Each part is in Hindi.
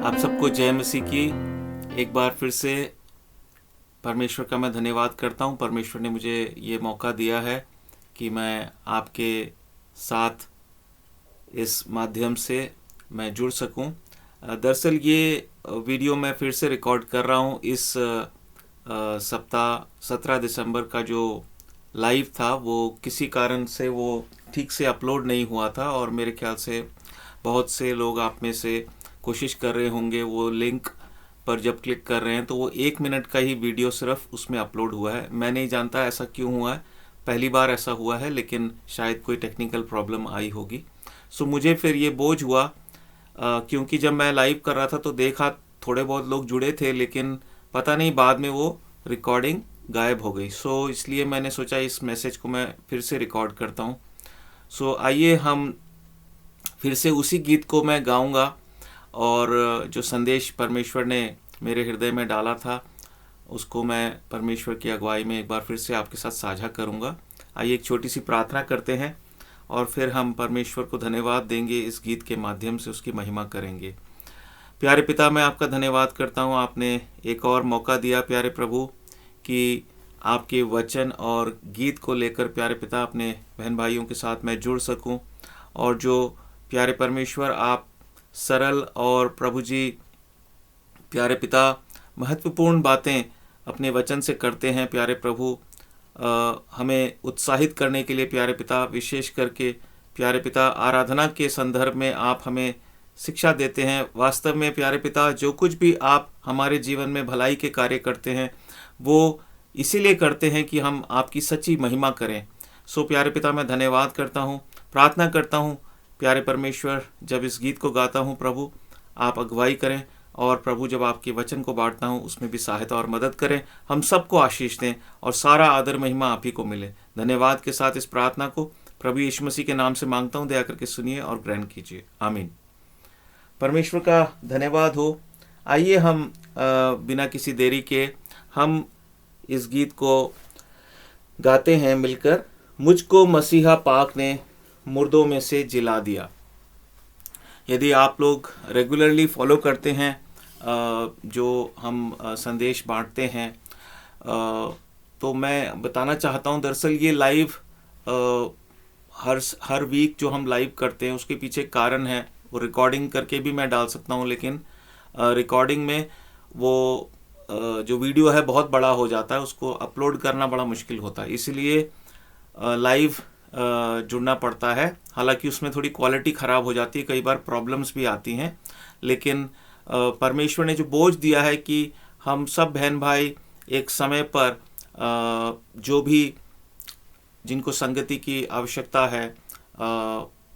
आप सबको जय मसीह की। एक बार फिर से परमेश्वर का मैं धन्यवाद करता हूँ। परमेश्वर ने मुझे ये मौका दिया है कि मैं आपके साथ इस माध्यम से मैं जुड़ सकूं। दरअसल ये वीडियो मैं फिर से रिकॉर्ड कर रहा हूँ। इस सप्ताह 17 दिसंबर का जो लाइव था वो किसी कारण से वो ठीक से अपलोड नहीं हुआ था, और मेरे ख्याल से बहुत से लोग आप में से कोशिश कर रहे होंगे, वो लिंक पर जब क्लिक कर रहे हैं तो वो 1 मिनट का ही वीडियो सिर्फ उसमें अपलोड हुआ है। मैं नहीं जानता ऐसा क्यों हुआ है, पहली बार ऐसा हुआ है, लेकिन शायद कोई टेक्निकल प्रॉब्लम आई होगी। सो मुझे फिर ये बोझ हुआ, क्योंकि जब मैं लाइव कर रहा था तो देखा थोड़े बहुत लोग जुड़े थे, लेकिन पता नहीं बाद में वो रिकॉर्डिंग गायब हो गई। सो इसलिए मैंने सोचा इस मैसेज को मैं फिर से रिकॉर्ड करता हूँ। सो आइए हम फिर से उसी गीत को मैं गाऊंगा, और जो संदेश परमेश्वर ने मेरे हृदय में डाला था उसको मैं परमेश्वर की अगुवाई में एक बार फिर से आपके साथ साझा करूंगा। आइए एक छोटी सी प्रार्थना करते हैं और फिर हम परमेश्वर को धन्यवाद देंगे, इस गीत के माध्यम से उसकी महिमा करेंगे। प्यारे पिता, मैं आपका धन्यवाद करता हूँ, आपने एक और मौका दिया प्यारे प्रभु कि आपके वचन और गीत को लेकर प्यारे पिता अपने बहन भाइयों के साथ मैं जुड़ सकूं, और जो प्यारे परमेश्वर आप सरल और प्रभु जी प्यारे पिता महत्वपूर्ण बातें अपने वचन से करते हैं प्यारे प्रभु, हमें उत्साहित करने के लिए प्यारे पिता, विशेष करके प्यारे पिता आराधना के संदर्भ में आप हमें शिक्षा देते हैं। वास्तव में प्यारे पिता जो कुछ भी आप हमारे जीवन में भलाई के कार्य करते हैं वो इसीलिए करते हैं कि हम आपकी सच्ची महिमा करें। सो प्यारे पिता मैं धन्यवाद करता हूँ, प्रार्थना करता हूँ प्यारे परमेश्वर, जब इस गीत को गाता हूँ प्रभु आप अगुवाई करें, और प्रभु जब आपके वचन को बांटता हूँ उसमें भी सहायता और मदद करें, हम सबको आशीष दें और सारा आदर महिमा आप ही को मिले। धन्यवाद के साथ इस प्रार्थना को प्रभु यीशु मसीह के नाम से मांगता हूँ, दया करके सुनिए और ग्रहण कीजिए, आमीन। परमेश्वर का धन्यवाद हो। आइए हम बिना किसी देरी के हम इस गीत को गाते हैं मिलकर। मुझको मसीहा पाक ने मुर्दों में से जिला दिया। यदि आप लोग रेगुलरली फॉलो करते हैं जो हम संदेश बांटते हैं, तो मैं बताना चाहता हूं, दरअसल ये लाइव हर वीक जो हम लाइव करते हैं उसके पीछे कारण है। वो रिकॉर्डिंग करके भी मैं डाल सकता हूं, लेकिन रिकॉर्डिंग में वो जो वीडियो है बहुत बड़ा हो जाता है, उसको अपलोड करना बड़ा मुश्किल होता है, इसलिए लाइव जुड़ना पड़ता है। हालांकि उसमें थोड़ी क्वालिटी ख़राब हो जाती है, कई बार प्रॉब्लम्स भी आती हैं, लेकिन परमेश्वर ने जो बोझ दिया है कि हम सब बहन भाई एक समय पर जो भी जिनको संगति की आवश्यकता है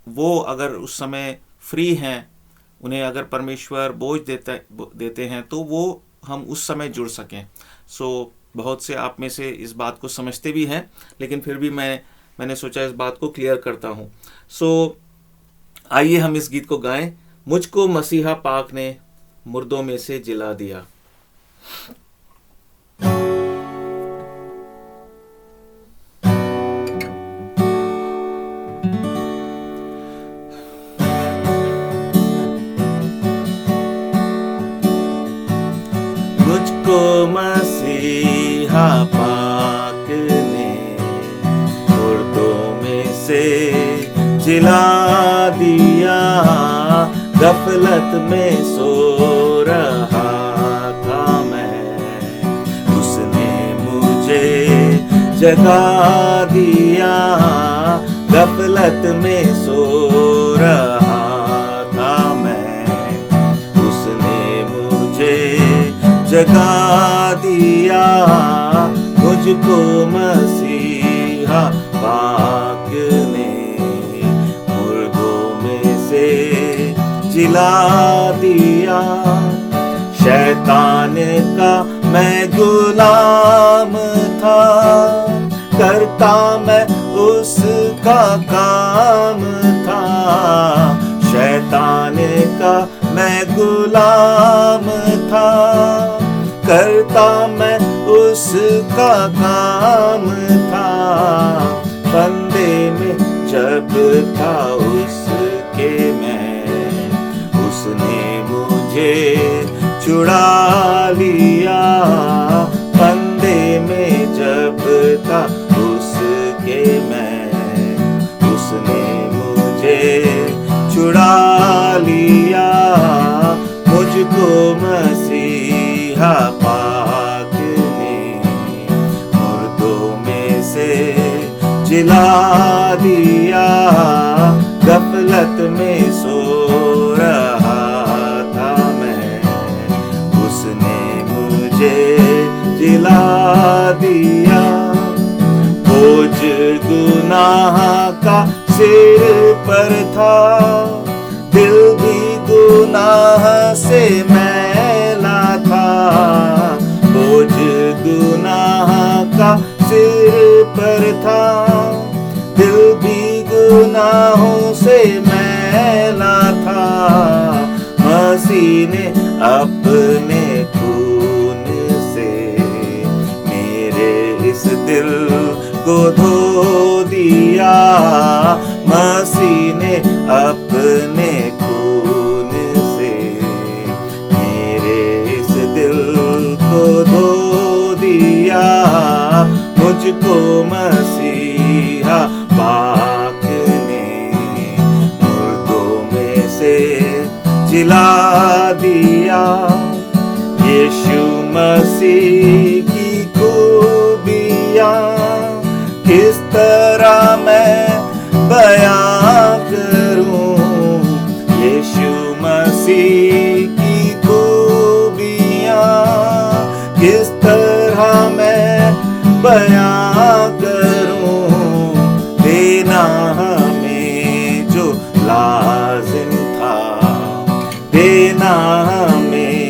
वो अगर उस समय फ्री हैं, उन्हें अगर परमेश्वर बोझ देते हैं तो वो हम उस समय जुड़ सकें। सो बहुत से आप में से इस बात को समझते भी हैं, लेकिन फिर भी मैंने सोचा इस बात को क्लियर करता हूं। सो आइए हम इस गीत को गाएं। मुझको मसीहा पाक ने मुर्दों में से जिला दिया। मुझको मसीहा पाक ने मुर्दों में से जिला दिया। गफलत में सो रहा था मैं, उसने मुझे जगा दिया। गफलत में सो रहा था मैं, उसने मुझे जगा दिया। मुझको मसीहा पाक ने मुर्दों में से जिला दिया। शैतान का मैं गुलाम था, करता मैं उसका काम था। शैतान का मैं गुलाम था, करता मैं उसका काम था। फंदे में जब था उसके मैं, उसने मुझे मुझको मसीहा पाक ने मुर्दों में से जिला दिया। गफलत में सो रहा था मैं, उसने मुझे जिला दिया। बोझ गुनाह का सिर पर था, दिल भी गुनाह से मैला था। बोझ गुनाह का सिर पर था, दिल भी गुनाहों से मैला था। मसीह ने अपने खून से मेरे इस दिल को धो दिया। मसीह ने अपने खून से मेरे इस दिल को धो दिया। मुझको मसीहा पाक ने मुर्दों में से जिला दिया। यीशु मसीह की खूबियाँ किस तरह मैं बयां करूं। यीशु मसीह की खूबियाँ किस तरह मैं बयां करूं। देना हमें जो लाजिम था, देना हमें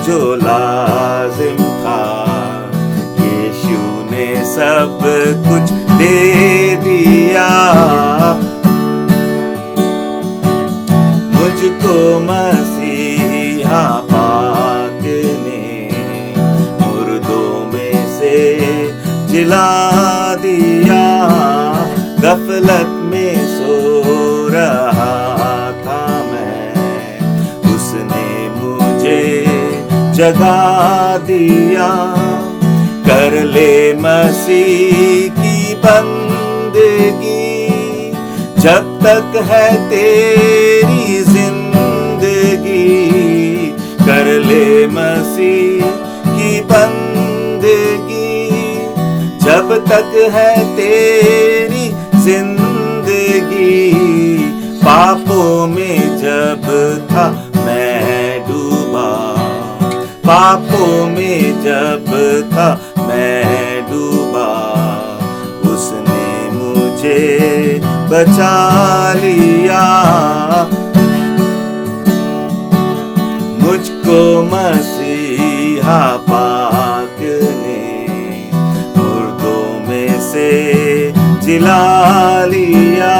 जो लाजिम था, यीशु ने सब कुछ दे दिया। मुझको मसीहा पाक ने मुर्दों में से जिला दिया। गफलत में सो रहा था मैं, उसने मुझे जगा दिया। कर ले मसीह की बंदगी, जब तक है तेरी जिंदगी। कर ले मसीह की बंदगी, जब तक है तेरी जिंदगी। पापों में जब था मैं डूबा, पापों में जब था मैं डूबा, उसने मुझे बचा लिया। मुझको मसीहा पाक ने मुर्दों में से जिला लिया।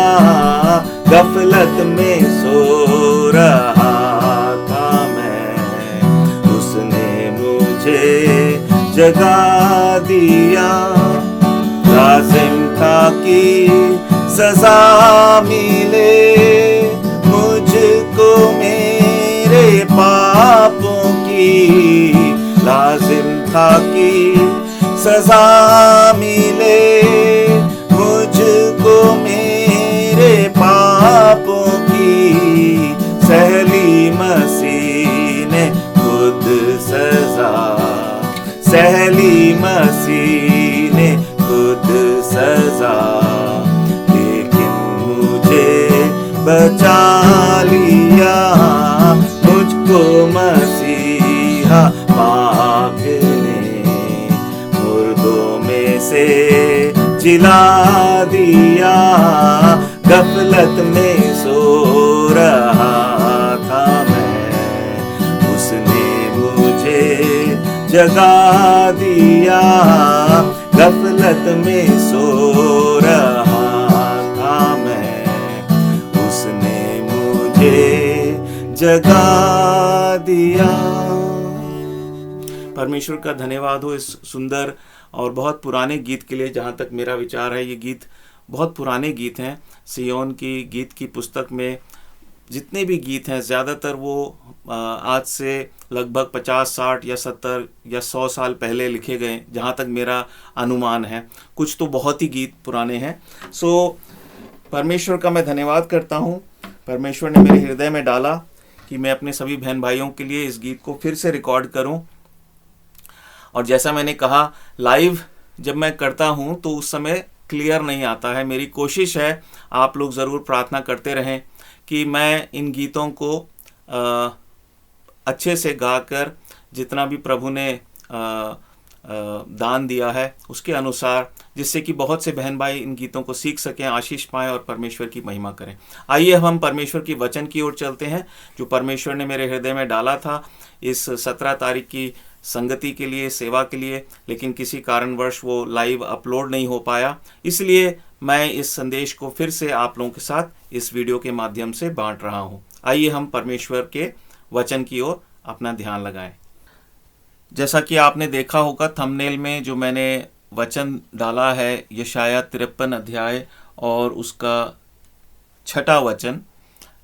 गफलत में सो रहा था मैं, उसने मुझे जगा दिया। लाजिम था कि सजा मिले मुझको मेरे पापों की। लाजिम था कि सजा मिले मुझको मेरे पापों की। सहली मसीह ने खुद सजा, सहली मसीह ने खुद सजा, लेकिन मुझे बचा लिया। मुझको मसीहा पाक ने मुर्दों में से जिला दिया। गफलत में सो रहा था मैं, उसने मुझे जगा दिया। गफलत में सो रहा था मैं, उसने मुझे जगा दिया। परमेश्वर का धन्यवाद हो इस सुंदर और बहुत पुराने गीत के लिए। जहाँ तक मेरा विचार है, ये गीत बहुत पुराने गीत हैं। सियोन की गीत की पुस्तक में जितने भी गीत हैं ज़्यादातर वो आज से लगभग 50, 60 या 70 या 100 साल पहले लिखे गए, जहाँ तक मेरा अनुमान है। कुछ तो बहुत ही गीत पुराने हैं। सो परमेश्वर का मैं धन्यवाद करता हूँ। परमेश्वर ने मेरे हृदय में डाला कि मैं अपने सभी बहन भाइयों के लिए इस गीत को फिर से रिकॉर्ड करूं। और जैसा मैंने कहा, लाइव जब मैं करता हूं तो उस समय क्लियर नहीं आता है। मेरी कोशिश है, आप लोग ज़रूर प्रार्थना करते रहें कि मैं इन गीतों को अच्छे से गाकर, जितना भी प्रभु ने दान दिया है उसके अनुसार, जिससे कि बहुत से बहन भाई इन गीतों को सीख सकें, आशीष पाएं और परमेश्वर की महिमा करें। आइए हम परमेश्वर की वचन की ओर चलते हैं, जो परमेश्वर ने मेरे हृदय में डाला था इस 17 तारीख की संगति के लिए, सेवा के लिए, लेकिन किसी कारणवश वो लाइव अपलोड नहीं हो पाया। इसलिए मैं इस संदेश को फिर से आप लोगों के साथ इस वीडियो के माध्यम से बांट रहा हूँ। आइए हम परमेश्वर के वचन की ओर अपना ध्यान लगाएं। जैसा कि आपने देखा होगा थंबनेल में जो मैंने वचन डाला है, यशाया 53 अध्याय और उसका 6वां वचन,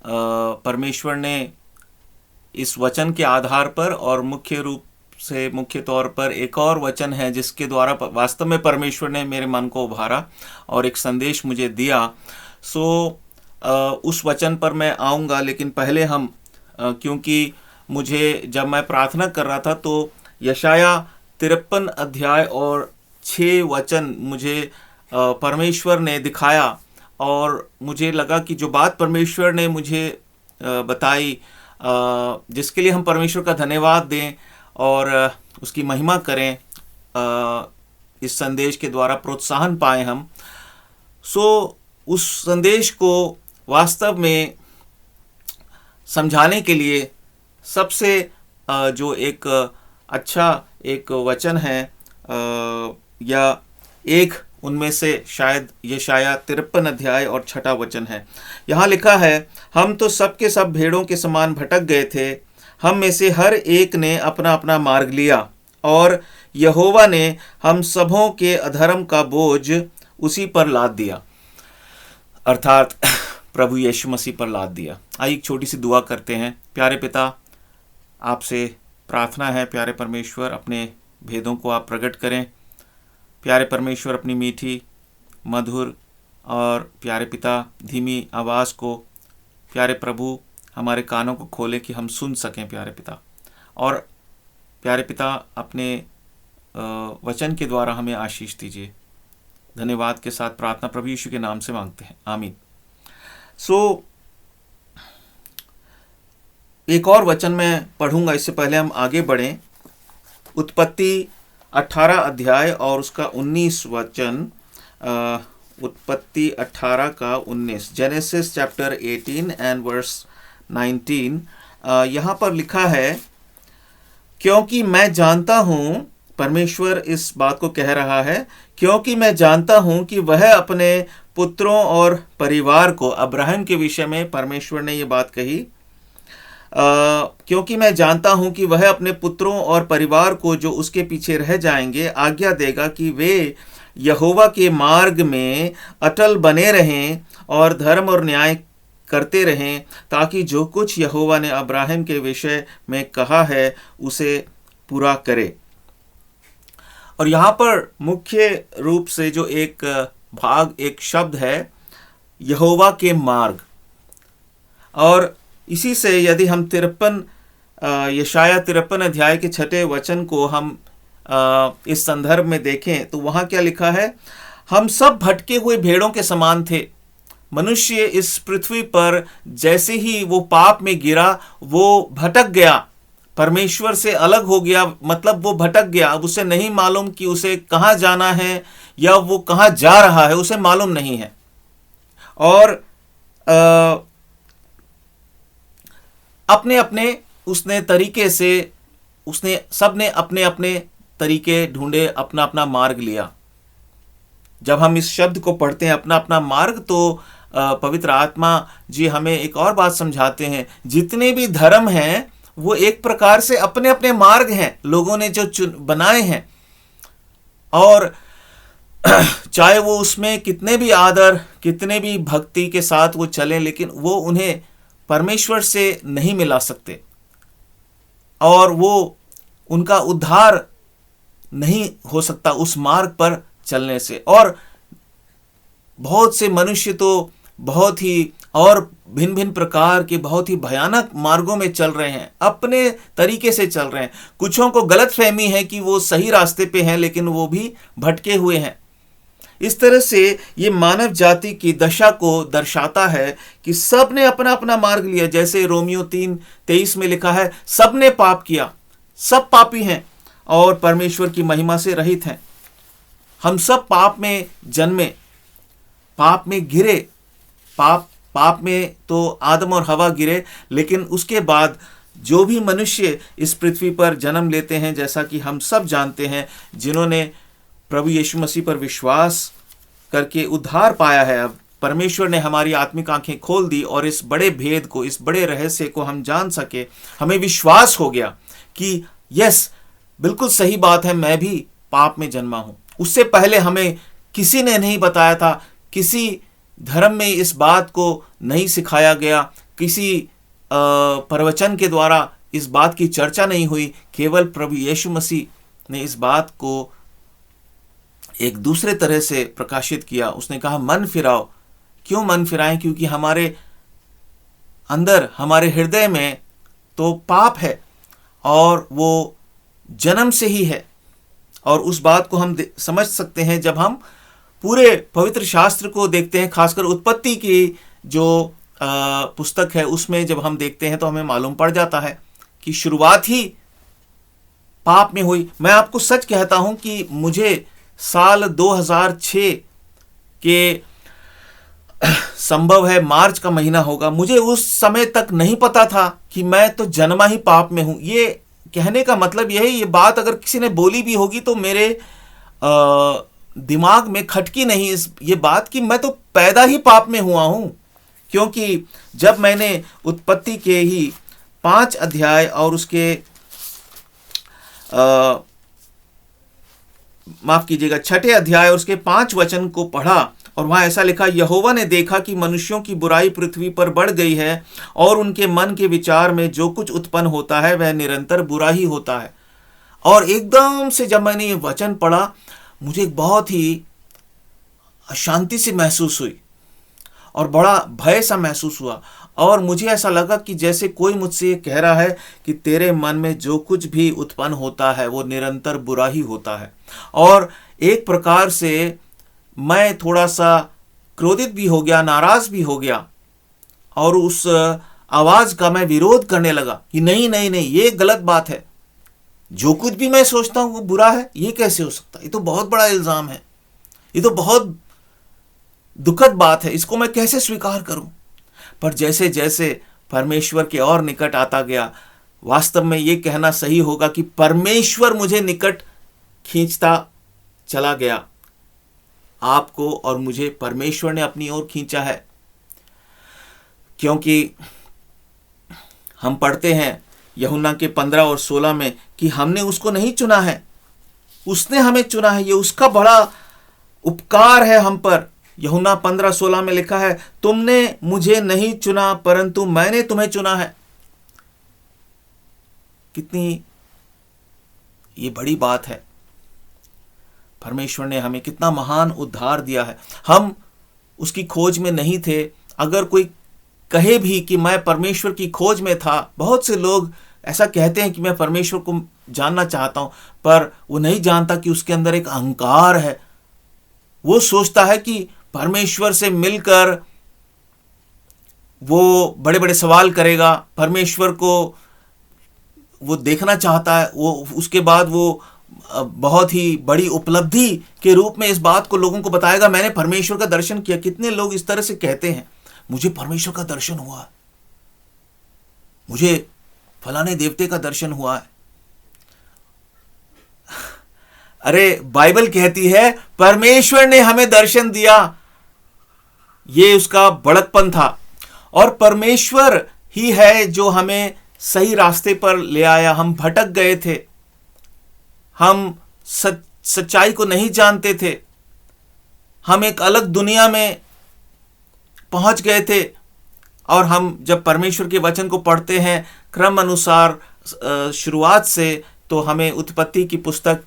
परमेश्वर ने इस वचन के आधार पर और मुख्य तौर पर एक और वचन है जिसके द्वारा वास्तव में परमेश्वर ने मेरे मन को उभारा और एक संदेश मुझे दिया। उस वचन पर मैं आऊँगा, लेकिन पहले हम क्योंकि मुझे जब मैं प्रार्थना कर रहा था तो यशाया 53 अध्याय और 6 वचन मुझे परमेश्वर ने दिखाया और मुझे लगा कि जो बात परमेश्वर ने मुझे बताई, जिसके लिए हम परमेश्वर का धन्यवाद दें और उसकी महिमा करें, इस संदेश के द्वारा प्रोत्साहन पाएं हम। उस संदेश को वास्तव में समझाने के लिए सबसे जो एक अच्छा एक वचन है, या एक उनमें से शायद यशाया 53 अध्याय और 6वां वचन है। यहाँ लिखा है, हम तो सब के सब भेड़ों के समान भटक गए थे, हम में से हर एक ने अपना अपना मार्ग लिया और यहोवा ने हम सबों के अधर्म का बोझ उसी पर लाद दिया, अर्थात प्रभु यीशु मसीह पर लाद दिया। आइए एक छोटी सी दुआ करते हैं। प्यारे पिता, आपसे प्रार्थना है, प्यारे परमेश्वर अपने भेदों को आप प्रकट करें। प्यारे परमेश्वर अपनी मीठी, मधुर और प्यारे पिता धीमी आवाज़ को, प्यारे प्रभु हमारे कानों को खोले कि हम सुन सकें प्यारे पिता। और प्यारे पिता अपने वचन के द्वारा हमें आशीष दीजिए। धन्यवाद के साथ प्रार्थना प्रभु यीशु के नाम से मांगते हैं, आमीन। एक और वचन मैं पढ़ूंगा, इससे पहले हम आगे बढ़ें। उत्पत्ति 18 अध्याय और उसका 19 वचन, उत्पत्ति 18 का 19, जेनेसिस चैप्टर 18 एंड वर्स 19। यहाँ पर लिखा है, क्योंकि मैं जानता हूँ, परमेश्वर इस बात को कह रहा है, क्योंकि मैं जानता हूँ कि वह अपने पुत्रों और परिवार को, अब्राहम के विषय में परमेश्वर ने ये बात कही, क्योंकि मैं जानता हूँ कि वह अपने पुत्रों और परिवार को जो उसके पीछे रह जाएंगे आज्ञा देगा कि वे यहोवा के मार्ग में अटल बने रहें और धर्म और न्याय करते रहें, ताकि जो कुछ यहोवा ने अब्राहम के विषय में कहा है उसे पूरा करे। और यहाँ पर मुख्य रूप से जो एक भाग, एक शब्द है यहोवा के मार्ग। और इसी से यदि हम यशाया 53 अध्याय के 6वें वचन को हम इस संदर्भ में देखें तो वहाँ क्या लिखा है, हम सब भटके हुए भेड़ों के समान थे। मनुष्य इस पृथ्वी पर जैसे ही वो पाप में गिरा वो भटक गया, परमेश्वर से अलग हो गया, मतलब वो भटक गया। अब उसे नहीं मालूम कि उसे कहाँ जाना है या वो कहाँ जा रहा है, उसे मालूम नहीं है। और अपने अपने उसने तरीके से सबने अपने अपने तरीके ढूंढे, अपना अपना मार्ग लिया। जब हम इस शब्द को पढ़ते हैं अपना अपना मार्ग, तो पवित्र आत्मा जी हमें एक और बात समझाते हैं, जितने भी धर्म हैं वो एक प्रकार से अपने अपने मार्ग हैं, लोगों ने जो बनाए हैं। और चाहे वो उसमें कितने भी आदर, कितने भी भक्ति के साथ वो चलें, लेकिन वो उन्हें परमेश्वर से नहीं मिला सकते और वो उनका उद्धार नहीं हो सकता उस मार्ग पर चलने से। और बहुत से मनुष्य तो बहुत ही और भिन्न भिन्न प्रकार के बहुत ही भयानक मार्गों में चल रहे हैं, अपने तरीके से चल रहे हैं। कुछों को गलतफहमी है कि वो सही रास्ते पे हैं, लेकिन वो भी भटके हुए हैं। इस तरह से ये मानव जाति की दशा को दर्शाता है कि सब ने अपना अपना मार्ग लिया। जैसे रोमियो 3:23 में लिखा है, सब ने पाप किया, सब पापी हैं और परमेश्वर की महिमा से रहित हैं। हम सब पाप में जन्मे, पाप में गिरे। पाप में तो आदम और हवा गिरे, लेकिन उसके बाद जो भी मनुष्य इस पृथ्वी पर जन्म लेते हैं, जैसा कि हम सब जानते हैं, जिन्होंने प्रभु यीशु मसीह पर विश्वास करके उद्धार पाया है, अब परमेश्वर ने हमारी आत्मिक आंखें खोल दी और इस बड़े भेद को, इस बड़े रहस्य को हम जान सके। हमें विश्वास हो गया कि यस, बिल्कुल सही बात है, मैं भी पाप में जन्मा हूं। उससे पहले हमें किसी ने नहीं बताया था, किसी धर्म में इस बात को नहीं सिखाया गया, किसी प्रवचन के द्वारा इस बात की चर्चा नहीं हुई। केवल प्रभु यीशु मसीह ने इस बात को एक दूसरे तरह से प्रकाशित किया। उसने कहा, मन फिराओ। क्यों मन फिराएं? क्योंकि हमारे अंदर, हमारे हृदय में तो पाप है और वो जन्म से ही है। और उस बात को हम समझ सकते हैं जब हम पूरे पवित्र शास्त्र को देखते हैं, खासकर उत्पत्ति की जो पुस्तक है उसमें जब हम देखते हैं तो हमें मालूम पड़ जाता है कि शुरुआत ही पाप में हुई। मैं आपको सच कहता हूं कि मुझे साल 2006 के संभव है मार्च का महीना होगा, मुझे उस समय तक नहीं पता था कि मैं तो जन्मा ही पाप में हूं। ये कहने का मतलब यह है, ये बात अगर किसी ने बोली भी होगी तो मेरे दिमाग में खटकी नहीं ये बात कि मैं तो पैदा ही पाप में हुआ हूं। क्योंकि जब मैंने उत्पत्ति के ही 5 अध्याय और उसके माफ कीजिएगा 6ठे अध्याय और उसके 5 वचन को पढ़ा, और वहां ऐसा लिखा, यहोवा ने देखा कि मनुष्यों की बुराई पृथ्वी पर बढ़ गई है और उनके मन के विचार में जो कुछ उत्पन्न होता है वह निरंतर बुरा ही होता है। और एकदम से जब मैंने ये वचन पढ़ा, मुझे एक बहुत ही अशांति सी महसूस हुई और बड़ा भय सा महसूस हुआ। और मुझे ऐसा लगा कि जैसे कोई मुझसे ये कह रहा है कि तेरे मन में जो कुछ भी उत्पन्न होता है वो निरंतर बुरा ही होता है। और एक प्रकार से मैं थोड़ा सा क्रोधित भी हो गया, नाराज भी हो गया, और उस आवाज का मैं विरोध करने लगा कि नहीं नहीं नहीं, ये गलत बात है, जो कुछ भी मैं सोचता हूं वो बुरा है, ये कैसे हो सकता है? ये तो बहुत बड़ा इल्जाम है, ये तो बहुत दुखद बात है, इसको मैं कैसे स्वीकार करूं? पर जैसे जैसे परमेश्वर के और निकट आता गया, वास्तव में ये कहना सही होगा कि परमेश्वर मुझे निकट खींचता चला गया। आपको और मुझे परमेश्वर ने अपनी ओर खींचा है, क्योंकि हम पढ़ते हैं यूहन्ना के 15 और 16 में कि हमने उसको नहीं चुना है, उसने हमें चुना है। ये उसका बड़ा उपकार है हम पर। यूहन्ना 15:16 में लिखा है, तुमने मुझे नहीं चुना परंतु मैंने तुम्हें चुना है। कितनी ये बड़ी बात है। परमेश्वर ने हमें कितना महान उद्धार दिया है। हम उसकी खोज में नहीं थे। अगर कोई कहे भी कि मैं परमेश्वर की खोज में था, बहुत से लोग ऐसा कहते हैं कि मैं परमेश्वर को जानना चाहता हूं, पर वो नहीं जानता कि उसके अंदर एक अहंकार है। वो सोचता है कि परमेश्वर से मिलकर वो बड़े बड़े सवाल करेगा, परमेश्वर को वो देखना चाहता है, वो उसके बाद वो बहुत ही बड़ी उपलब्धि के रूप में इस बात को लोगों को बताएगा, मैंने परमेश्वर का दर्शन किया। कितने लोग इस तरह से कहते हैं, मुझे परमेश्वर का दर्शन हुआ, मुझे फलाने देवते का दर्शन हुआ है। अरे बाइबल कहती है परमेश्वर ने हमें दर्शन दिया। ये उसका बड़कपन था, और परमेश्वर ही है जो हमें सही रास्ते पर ले आया। हम भटक गए थे, हम सच्चाई को नहीं जानते थे, हम एक अलग दुनिया में पहुंच गए थे। और हम जब परमेश्वर के वचन को पढ़ते हैं क्रम अनुसार शुरुआत से, तो हमें उत्पत्ति की पुस्तक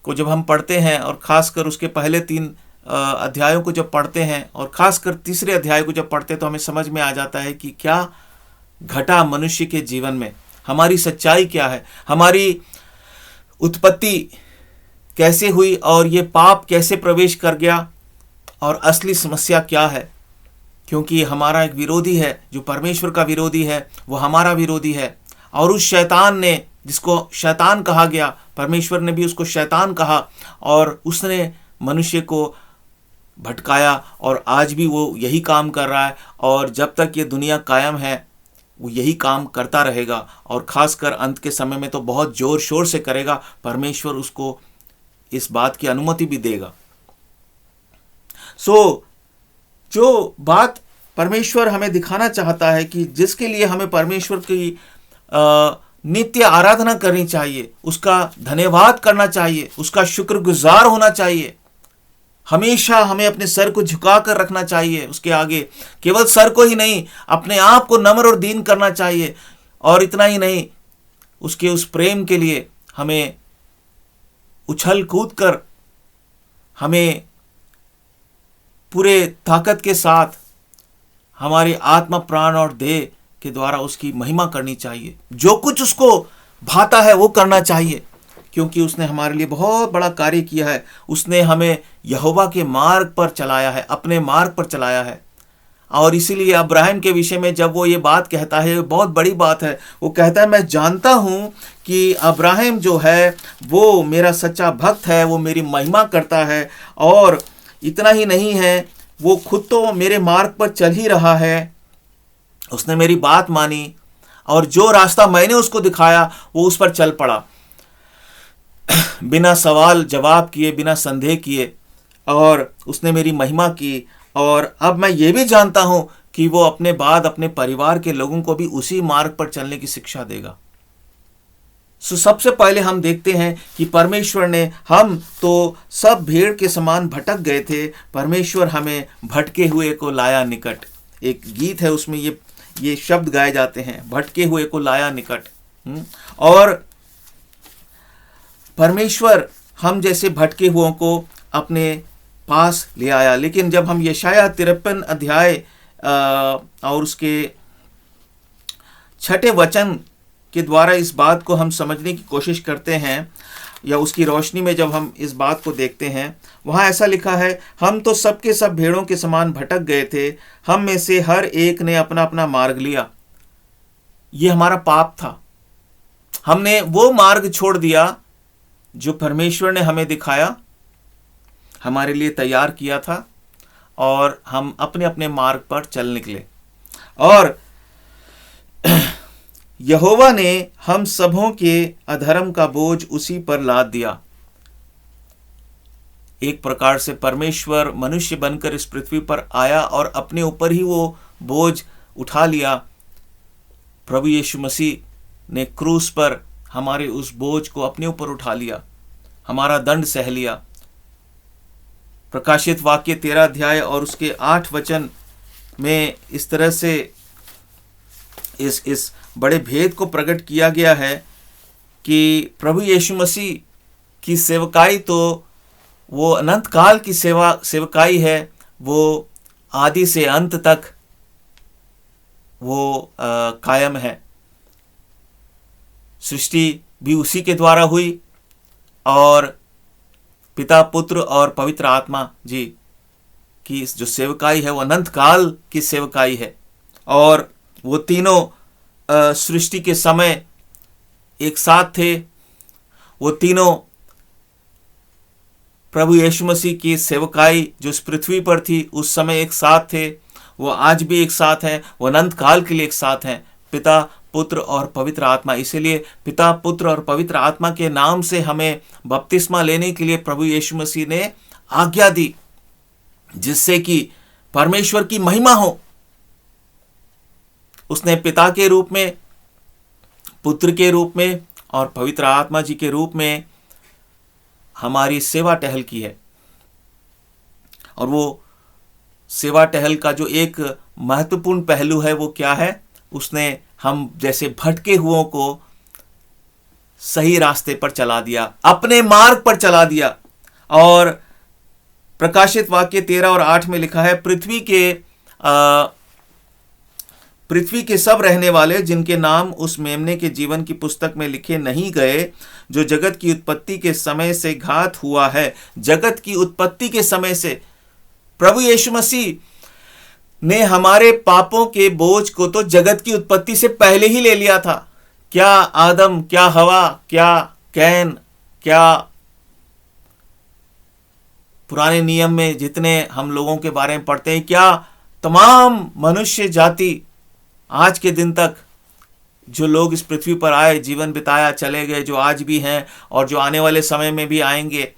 को जब हम पढ़ते हैं और खासकर उसके पहले 3 अध्यायों को जब पढ़ते हैं और खासकर तीसरे अध्याय को जब पढ़ते हैं तो हमें समझ में आ जाता है कि क्या घटा मनुष्य के जीवन में, हमारी सच्चाई क्या है, हमारी उत्पत्ति कैसे हुई और ये पाप कैसे प्रवेश कर गया और असली समस्या क्या है। क्योंकि हमारा एक विरोधी है, जो परमेश्वर का विरोधी है, वो हमारा विरोधी है। और उस शैतान ने, जिसको शैतान कहा गया, परमेश्वर ने भी उसको शैतान कहा और उसने मनुष्य को भटकाया और आज भी वो यही काम कर रहा है और जब तक ये दुनिया कायम है वो यही काम करता रहेगा और ख़ासकर अंत के समय में तो बहुत ज़ोर शोर से करेगा। परमेश्वर उसको इस बात की अनुमति भी देगा। जो बात परमेश्वर हमें दिखाना चाहता है कि जिसके लिए हमें परमेश्वर की नित्य आराधना करनी चाहिए, उसका धन्यवाद करना चाहिए, उसका शुक्रगुजार होना चाहिए, हमेशा हमें अपने सर को झुका कर रखना चाहिए उसके आगे। केवल सर को ही नहीं, अपने आप को नम्र और दीन करना चाहिए। और इतना ही नहीं, उसके उस प्रेम के लिए हमें उछल कूद कर, हमें पूरे ताकत के साथ हमारी आत्मा, प्राण और देह के द्वारा उसकी महिमा करनी चाहिए। जो कुछ उसको भाता है वो करना चाहिए, क्योंकि उसने हमारे लिए बहुत बड़ा कार्य किया है। उसने हमें यहोवा के मार्ग पर चलाया है, अपने मार्ग पर चलाया है। और इसीलिए अब्राहम के विषय में जब वो ये बात कहता है, बहुत बड़ी बात है। वो कहता है, मैं जानता हूँ कि अब्राहम जो है वो मेरा सच्चा भक्त है, वो मेरी महिमा करता है। और इतना ही नहीं है, वो खुद तो मेरे मार्ग पर चल ही रहा है, उसने मेरी बात मानी और जो रास्ता मैंने उसको दिखाया वो उस पर चल पड़ा, बिना सवाल जवाब किए, बिना संदेह किए, और उसने मेरी महिमा की। और अब मैं ये भी जानता हूं कि वो अपने बाद अपने परिवार के लोगों को भी उसी मार्ग पर चलने की शिक्षा देगा। सबसे पहले हम देखते हैं कि परमेश्वर ने, हम तो सब भेड़ के समान भटक गए थे, परमेश्वर हमें भटके हुए को लाया निकट। एक गीत है, उसमें ये शब्द गाए जाते हैं, भटके हुए को लाया निकट। और परमेश्वर हम जैसे भटके हुओं को अपने पास ले आया। लेकिन जब हम यशाया 53 अध्याय और उसके 6 वचन के द्वारा इस बात को हम समझने की कोशिश करते हैं, या उसकी रोशनी में जब हम इस बात को देखते हैं, वहाँ ऐसा लिखा है, हम तो सबके सब भेड़ों के समान भटक गए थे, हम में से हर एक ने अपना अपना मार्ग लिया। ये हमारा पाप था। हमने वो मार्ग छोड़ दिया जो परमेश्वर ने हमें दिखाया, हमारे लिए तैयार किया था, और हम अपने अपने मार्ग पर चल निकले। और यहोवा ने हम सबों के अधर्म का बोझ उसी पर लाद दिया। एक प्रकार से परमेश्वर मनुष्य बनकर इस पृथ्वी पर आया और अपने ऊपर ही वो बोझ उठा लिया। प्रभु यीशु मसीह ने क्रूस पर हमारे उस बोझ को अपने ऊपर उठा लिया, हमारा दंड सह लिया। प्रकाशित वाक्य 13 अध्याय और उसके 8 वचन में इस तरह से इस बड़े भेद को प्रकट किया गया है कि प्रभु यीशु मसीह की सेवकाई तो वो अनंत काल की सेवकाई है, वो आदि से अंत तक वो कायम है। सृष्टि भी उसी के द्वारा हुई और पिता, पुत्र और पवित्र आत्मा जी की जो सेवकाई है वो अनंत काल की सेवकाई है। और वो तीनों सृष्टि के समय एक साथ थे। वो तीनों प्रभु यीशु मसीह की सेवकाई जो इस पृथ्वी पर थी उस समय एक साथ थे, वो आज भी एक साथ हैं, वो अनंत काल के लिए एक साथ हैं, पिता, पुत्र और पवित्र आत्मा। इसीलिए पिता, पुत्र और पवित्र आत्मा के नाम से हमें बपतिस्मा लेने के लिए प्रभु यीशु मसीह ने आज्ञा दी, जिससे कि परमेश्वर की महिमा हो। उसने पिता के रूप में, पुत्र के रूप में और पवित्र आत्मा जी के रूप में हमारी सेवा टहल की है। और वो सेवा टहल का जो एक महत्वपूर्ण पहलू है वो क्या है? उसने हम जैसे भटके हुओं को सही रास्ते पर चला दिया, अपने मार्ग पर चला दिया। और प्रकाशित वाक्य 13 और 8 में लिखा है, पृथ्वी के सब रहने वाले जिनके नाम उस मेमने के जीवन की पुस्तक में लिखे नहीं गए, जो जगत की उत्पत्ति के समय से घात हुआ है। जगत की उत्पत्ति के समय से प्रभु यीशु मसीह ने हमारे पापों के बोझ को तो जगत की उत्पत्ति से पहले ही ले लिया था। क्या आदम, क्या हवा, क्या कैन, क्या पुराने नियम में जितने हम लोगों के बारे में पढ़ते हैं, क्या तमाम मनुष्य जाति आज के दिन तक जो लोग इस पृथ्वी पर आए, जीवन बिताया, चले गए, जो आज भी हैं और जो आने वाले समय में भी आएंगे,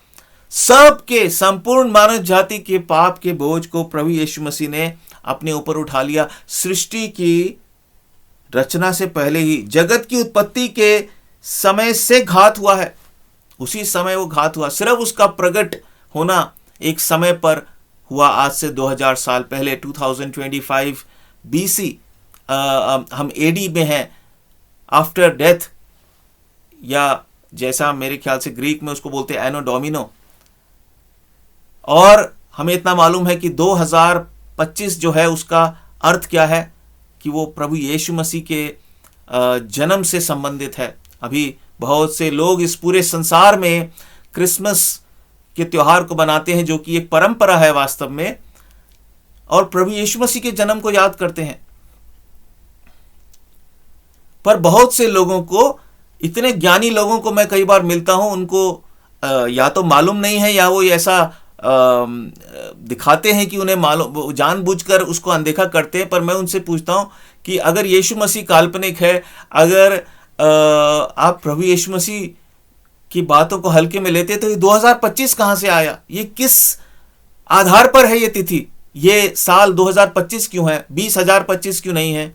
सबके संपूर्ण मानव जाति के पाप के बोझ को प्रभु यीशु मसीह ने अपने ऊपर उठा लिया। सृष्टि की रचना से पहले ही, जगत की उत्पत्ति के समय से घात हुआ है, उसी समय वो घात हुआ। सिर्फ उसका प्रकट होना एक समय पर हुआ, आज से 2000 साल पहले, 2025 BC। हम AD में हैं, आफ्टर डेथ, या जैसा मेरे ख्याल से ग्रीक में उसको बोलते हैं एनो डोमिनो। और हमें इतना मालूम है कि 2025 जो है उसका अर्थ क्या है, कि वो प्रभु यीशु मसीह के जन्म से संबंधित है। अभी बहुत से लोग इस पूरे संसार में क्रिसमस के त्योहार को बनाते हैं, जो कि एक परंपरा है वास्तव में, और प्रभु यीशु मसीह के जन्म को याद करते हैं। पर बहुत से लोगों को, इतने ज्ञानी लोगों को मैं कई बार मिलता हूं, उनको या तो मालूम नहीं है, या वो ऐसा दिखाते हैं कि उन्हें मालूम, जानबूझकर उसको अनदेखा करते हैं। पर मैं उनसे पूछता हूं कि अगर यीशु मसीह काल्पनिक है, अगर आप प्रभु यीशु मसीह की बातों को हल्के में लेते, तो ये 2025 कहां से आया? ये किस आधार पर है ये तिथि? ये साल 2025 क्यों है? 20,025 क्यों नहीं है?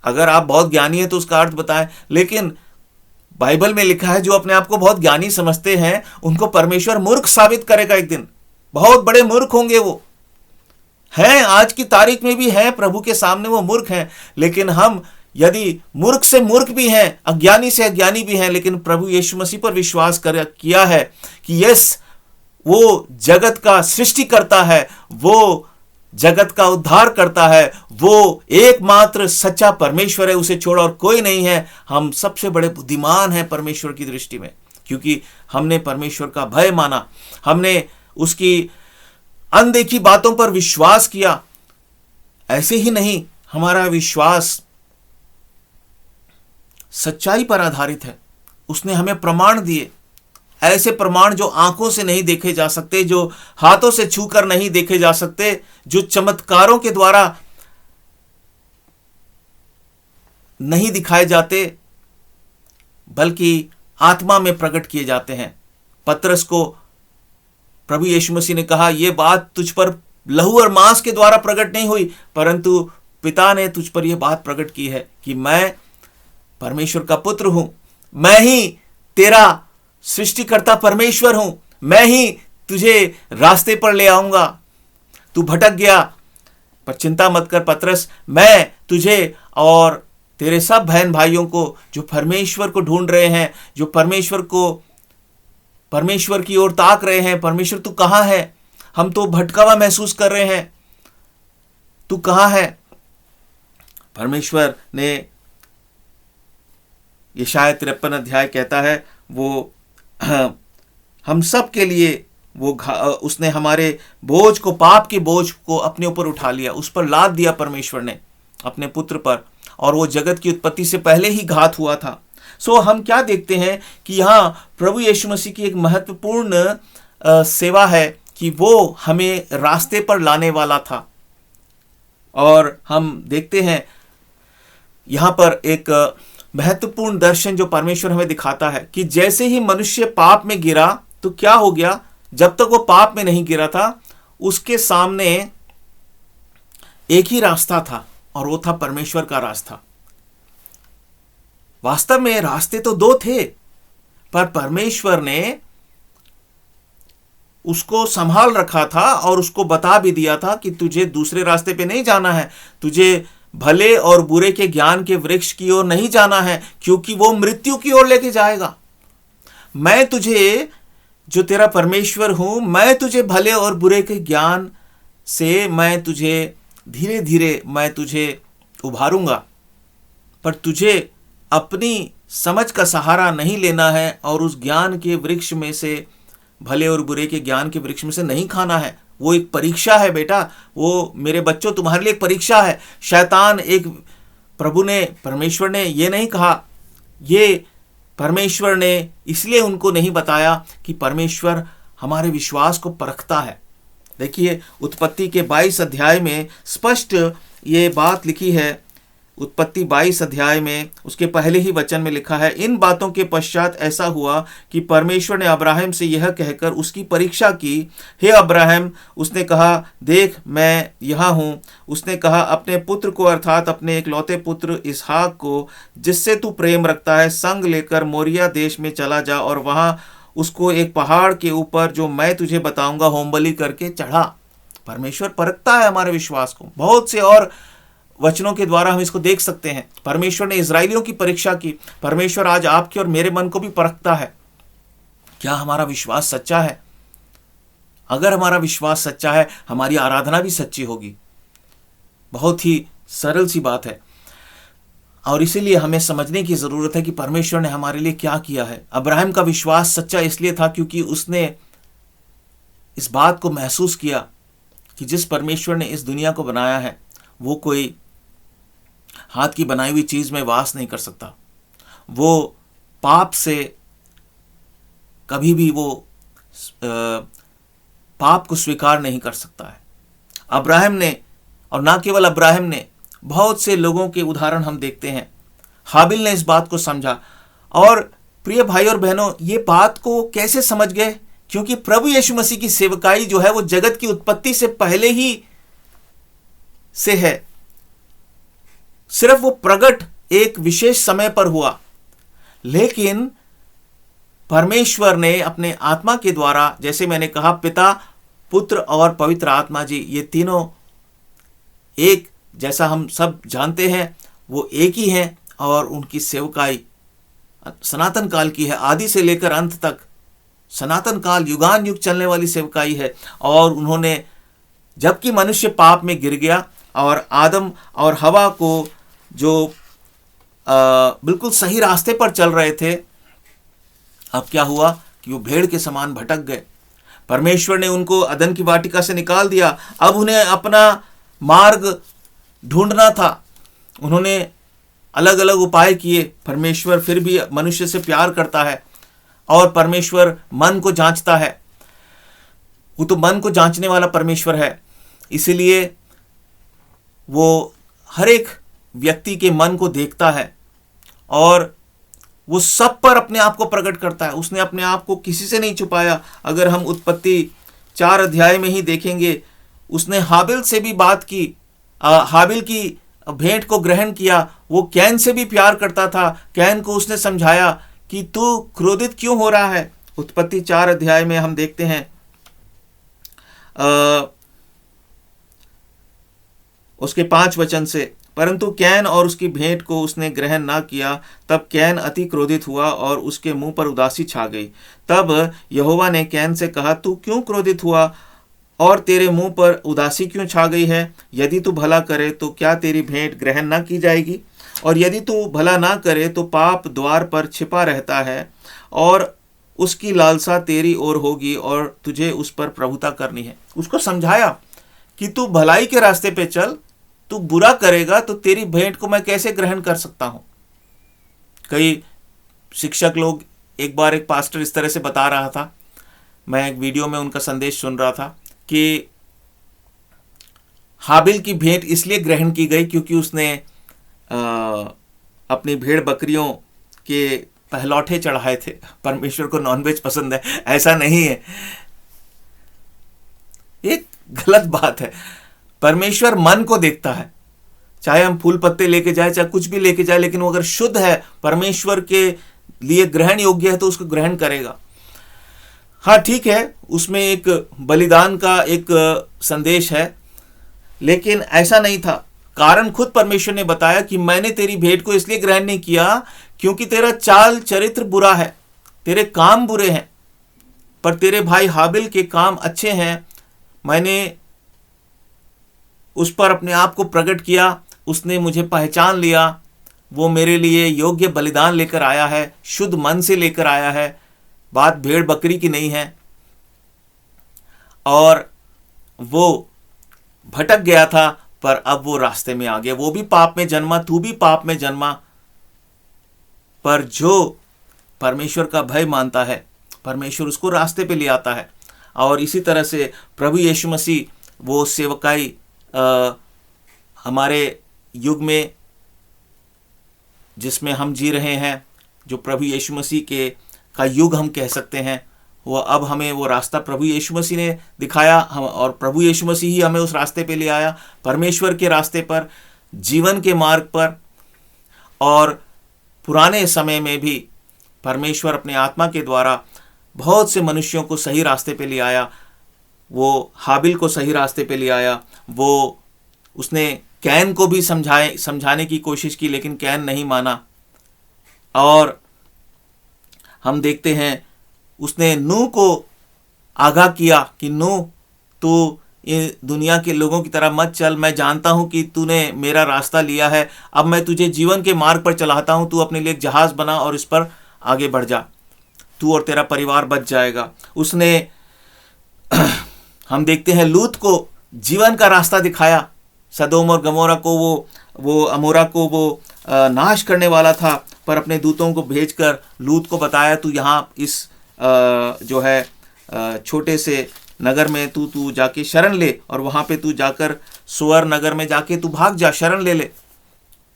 अगर आप बहुत ज्ञानी हैं तो उसका अर्थ बताएं। लेकिन बाइबल में लिखा है, जो अपने आप को बहुत ज्ञानी समझते हैं उनको परमेश्वर मूर्ख साबित करेगा एक दिन। बहुत बड़े मूर्ख होंगे वो, हैं, आज की तारीख में भी हैं, प्रभु के सामने वो मूर्ख हैं। लेकिन हम यदि मूर्ख से मूर्ख भी हैं, अज्ञानी से अज्ञानी भी हैं, लेकिन प्रभु यीशु मसीह पर विश्वास किया है कि यस, वो जगत का सृष्टि करता है, वो जगत का उद्धार करता है, वो एकमात्र सच्चा परमेश्वर है, उसे छोड़ा और कोई नहीं है। हम सबसे बड़े बुद्धिमान हैं परमेश्वर की दृष्टि में, क्योंकि हमने परमेश्वर का भय माना, हमने उसकी अनदेखी बातों पर विश्वास किया। ऐसे ही नहीं, हमारा विश्वास सच्चाई पर आधारित है। उसने हमें प्रमाण दिए, ऐसे प्रमाण जो आंखों से नहीं देखे जा सकते, जो हाथों से छूकर नहीं देखे जा सकते, जो चमत्कारों के द्वारा नहीं दिखाए जाते, बल्कि आत्मा में प्रकट किए जाते हैं। पतरस को प्रभु यीशु मसीह ने कहा, यह बात तुझ पर लहू और मांस के द्वारा प्रकट नहीं हुई, परंतु पिता ने तुझ पर यह बात प्रकट की है कि मैं परमेश्वर का पुत्र हूं, मैं ही तेरा सृष्टिकर्ता परमेश्वर हूं, मैं ही तुझे रास्ते पर ले आऊंगा। तू भटक गया, पर चिंता मत कर पतरस, मैं तुझे और तेरे सब बहन भाइयों को जो परमेश्वर को ढूंढ रहे हैं, जो परमेश्वर की ओर ताक रहे हैं, परमेश्वर तू कहां है? हम तो भटकावा महसूस कर रहे हैं, तू कहां है? परमेश्वर ने, ये शायद 53 अध्याय कहता है, वो हम सब के लिए वो उसने हमारे बोझ को, पाप के बोझ को अपने ऊपर उठा लिया, उस पर लाद दिया परमेश्वर ने अपने पुत्र पर, और वो जगत की उत्पत्ति से पहले ही घात हुआ था। सो हम क्या देखते हैं कि यहाँ प्रभु यीशु मसीह की एक महत्वपूर्ण सेवा है कि वो हमें रास्ते पर लाने वाला था। और हम देखते हैं यहाँ पर एक महत्वपूर्ण दर्शन जो परमेश्वर हमें दिखाता है कि जैसे ही मनुष्य पाप में गिरा, तो क्या हो गया? जब तक वो पाप में नहीं गिरा था, उसके सामने एक ही रास्ता था, और वो था परमेश्वर का रास्ता। वास्तव में रास्ते तो दो थे, पर परमेश्वर ने उसको संभाल रखा था और उसको बता भी दिया था कि तुझे दूसरे रास्ते पे नहीं जाना है, तुझे भले और बुरे के ज्ञान के वृक्ष की ओर नहीं जाना है, क्योंकि वो मृत्यु की ओर लेके जाएगा। मैं तुझे जो तेरा परमेश्वर हूं, मैं तुझे भले और बुरे के ज्ञान से मैं तुझे धीरे धीरे मैं तुझे उभारूंगा, पर तुझे अपनी समझ का सहारा नहीं लेना है और उस ज्ञान के वृक्ष में से, भले और बुरे के ज्ञान के वृक्ष में से नहीं खाना है। वो एक परीक्षा है बेटा, वो मेरे बच्चों तुम्हारे लिए एक परीक्षा है। शैतान एक प्रभु ने, परमेश्वर ने ये नहीं कहा, ये परमेश्वर ने इसलिए उनको नहीं बताया कि परमेश्वर हमारे विश्वास को परखता है। देखिए उत्पत्ति के 22 अध्याय में स्पष्ट ये बात लिखी है। उत्पत्ति 22 अध्याय में उसके पहले ही वचन में लिखा है, इन बातों के पश्चात ऐसा हुआ कि परमेश्वर ने अब्राहम से यह कहकर उसकी परीक्षा की, हे अब्राहम, उसने कहा, देख मैं यहाँ हूँ। उसने कहा, अपने पुत्र को अर्थात अपने एकलौते पुत्र इसहाक को, जिससे तू प्रेम रखता है, संग लेकर मोरिया देश में चला जा और वहाँ उसको एक पहाड़ के ऊपर जो मैं तुझे बताऊंगा होमबलि करके चढ़ा। परमेश्वर परखता है हमारे विश्वास को। बहुत से और वचनों के द्वारा हम इसको देख सकते हैं। परमेश्वर ने इजराइलियों की परीक्षा की, परमेश्वर आज आपके और मेरे मन को भी परखता है। क्या हमारा विश्वास सच्चा है? अगर हमारा विश्वास सच्चा है, हमारी आराधना भी सच्ची होगी। बहुत ही सरल सी बात है और इसीलिए हमें समझने की जरूरत है कि परमेश्वर ने हमारे लिए क्या किया है। अब्राहम का विश्वास सच्चा इसलिए था क्योंकि उसने इस बात को महसूस किया कि जिस परमेश्वर ने इस दुनिया को बनाया है वो कोई हाथ की बनाई हुई चीज में वास नहीं कर सकता। वो पाप से कभी भी वो पाप को स्वीकार नहीं कर सकता है। अब्राहम ने, और ना केवल अब्राहम ने, बहुत से लोगों के उदाहरण हम देखते हैं। हाबिल ने इस बात को समझा। और प्रिय भाई और बहनों, ये बात को कैसे समझ गए? क्योंकि प्रभु यीशु मसीह की सेवकाई जो है वो जगत की उत्पत्ति से पहले ही से है। सिर्फ वो प्रकट एक विशेष समय पर हुआ, लेकिन परमेश्वर ने अपने आत्मा के द्वारा, जैसे मैंने कहा, पिता, पुत्र और पवित्र आत्मा जी, ये तीनों एक, जैसा हम सब जानते हैं, वो एक ही हैं और उनकी सेवकाई सनातन काल की है। आदि से लेकर अंत तक सनातन काल, युगान युग चलने वाली सेवकाई है। और उन्होंने, जबकि मनुष्य पाप में गिर गया और आदम और हवा को जो बिल्कुल सही रास्ते पर चल रहे थे, अब क्या हुआ कि वो भेड़ के समान भटक गए। परमेश्वर ने उनको अदन की वाटिका से निकाल दिया। अब उन्हें अपना मार्ग ढूंढना था। उन्होंने अलग अलग उपाय किए। परमेश्वर फिर भी मनुष्य से प्यार करता है और परमेश्वर मन को जांचता है। वो तो मन को जांचने वाला परमेश्वर है, इसीलिए वो हर एक व्यक्ति के मन को देखता है और वो सब पर अपने आप को प्रकट करता है। उसने अपने आप को किसी से नहीं छुपाया। अगर हम उत्पत्ति 4 अध्याय में ही देखेंगे, उसने हाबिल से भी बात की, हाबिल की भेंट को ग्रहण किया। वो कैन से भी प्यार करता था। कैन को उसने समझाया कि तू क्रोधित क्यों हो रहा है। उत्पत्ति 4 अध्याय में हम देखते हैं उसके 5 वचन से, परंतु कैन और उसकी भेंट को उसने ग्रहण ना किया। तब कैन अति क्रोधित हुआ और उसके मुंह पर उदासी छा गई। तब यहोवा ने कैन से कहा, तू क्यों क्रोधित हुआ और तेरे मुंह पर उदासी क्यों छा गई है? यदि तू भला करे तो क्या तेरी भेंट ग्रहण ना की जाएगी? और यदि तू भला ना करे तो पाप द्वार पर छिपा रहता है और उसकी लालसा तेरी ओर होगी और तुझे उस पर प्रभुता करनी है। उसको समझाया कि तू भलाई के रास्ते पे चल, तू बुरा करेगा तो तेरी भेंट को मैं कैसे ग्रहण कर सकता हूं। कई शिक्षक लोग, एक बार एक पास्टर इस तरह से बता रहा था, मैं एक वीडियो में उनका संदेश सुन रहा था कि हाबिल की भेंट इसलिए ग्रहण की गई क्योंकि उसने अपनी भेड़ बकरियों के पहलौठे चढ़ाए थे। परमेश्वर को नॉनवेज पसंद है, ऐसा नहीं है, एक गलत बात है। परमेश्वर मन को देखता है। चाहे हम फूल पत्ते लेके जाए, चाहे कुछ भी लेके जाए, लेकिन वो अगर शुद्ध है, परमेश्वर के लिए ग्रहण योग्य है, तो उसको ग्रहण करेगा। हाँ ठीक है, उसमें एक बलिदान का एक संदेश है, लेकिन ऐसा नहीं था। कारण खुद परमेश्वर ने बताया कि मैंने तेरी भेंट को इसलिए ग्रहण नहीं किया क्योंकि तेरा चाल चरित्र बुरा है, तेरे काम बुरे हैं। पर तेरे भाई हाबिल के काम अच्छे हैं, मैंने उस पर अपने आप को प्रकट किया, उसने मुझे पहचान लिया, वो मेरे लिए योग्य बलिदान लेकर आया है, शुद्ध मन से लेकर आया है, बात भेड़ बकरी की नहीं है। और वो भटक गया था पर अब वो रास्ते में आ गया, वो भी पाप में जन्मा, तू भी पाप में जन्मा, पर जो परमेश्वर का भय मानता है परमेश्वर उसको रास्ते पे ले आता है। और इसी तरह से प्रभु यीशु मसीह वो सेवकाई हमारे युग में जिसमें हम जी रहे हैं, जो प्रभु यीशु मसीह के का युग हम कह सकते हैं, वो अब हमें वो रास्ता प्रभु यीशु मसीह ने दिखाया, हम और प्रभु यीशु मसीह ही हमें उस रास्ते पे ले आया, परमेश्वर के रास्ते पर, जीवन के मार्ग पर। और पुराने समय में भी परमेश्वर अपने आत्मा के द्वारा बहुत से मनुष्यों को सही रास्ते पे ले आया। वो हाबिल को सही रास्ते पे ले आया, वो उसने कैन को भी समझाने की कोशिश की, लेकिन कैन नहीं माना। और हम देखते हैं उसने नूह को आगाह किया कि नूह, तू ये दुनिया के लोगों की तरह मत चल, मैं जानता हूं कि तूने मेरा रास्ता लिया है, अब मैं तुझे जीवन के मार्ग पर चलाता हूं, तू अपने लिए एक जहाज बना और इस पर आगे बढ़ जा, तू और तेरा परिवार बच जाएगा। उसने हम देखते हैं लूत को जीवन का रास्ता दिखाया, सदोम और गमोरा को वो अमोरा को वो नाश करने वाला था, पर अपने दूतों को भेजकर लूत को बताया तू यहाँ इस जो है छोटे से नगर में तू जाके शरण ले, और वहाँ पे तू जाकर सुअर नगर में जाके तू भाग जा, शरण ले ले।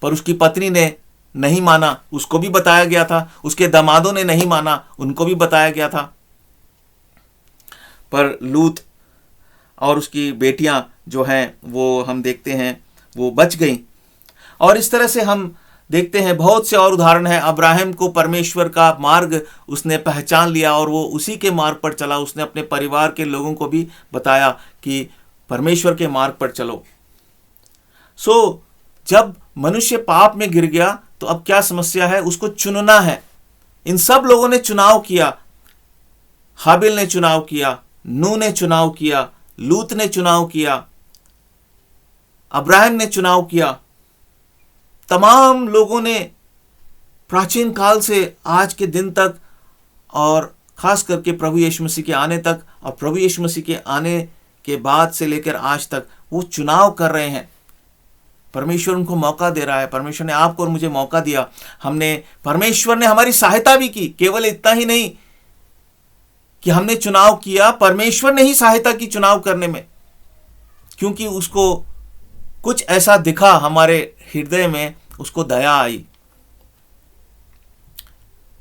पर उसकी पत्नी ने नहीं माना, उसको भी बताया गया था, उसके दामादों ने नहीं माना, उनको भी बताया गया था, पर लूत और उसकी बेटियां जो हैं वो हम देखते हैं वो बच गईं। और इस तरह से हम देखते हैं बहुत से और उदाहरण हैं। अब्राहम को परमेश्वर का मार्ग उसने पहचान लिया और वो उसी के मार्ग पर चला, उसने अपने परिवार के लोगों को भी बताया कि परमेश्वर के मार्ग पर चलो। जब मनुष्य पाप में गिर गया तो अब क्या समस्या है, उसको चुनना है। इन सब लोगों ने चुनाव किया, हाबिल ने चुनाव किया, नूह ने चुनाव किया, लूत ने चुनाव किया, अब्राहम ने चुनाव किया, तमाम लोगों ने प्राचीन काल से आज के दिन तक और खास करके प्रभु यीशु मसीह के आने तक और प्रभु यीशु मसीह के आने के बाद से लेकर आज तक वो चुनाव कर रहे हैं। परमेश्वर उनको मौका दे रहा है, परमेश्वर ने आपको और मुझे मौका दिया, परमेश्वर ने हमारी सहायता भी की। केवल इतना ही नहीं कि हमने चुनाव किया, परमेश्वर ने ही सहायता की चुनाव करने में, क्योंकि उसको कुछ ऐसा दिखा हमारे हृदय में, उसको दया आई।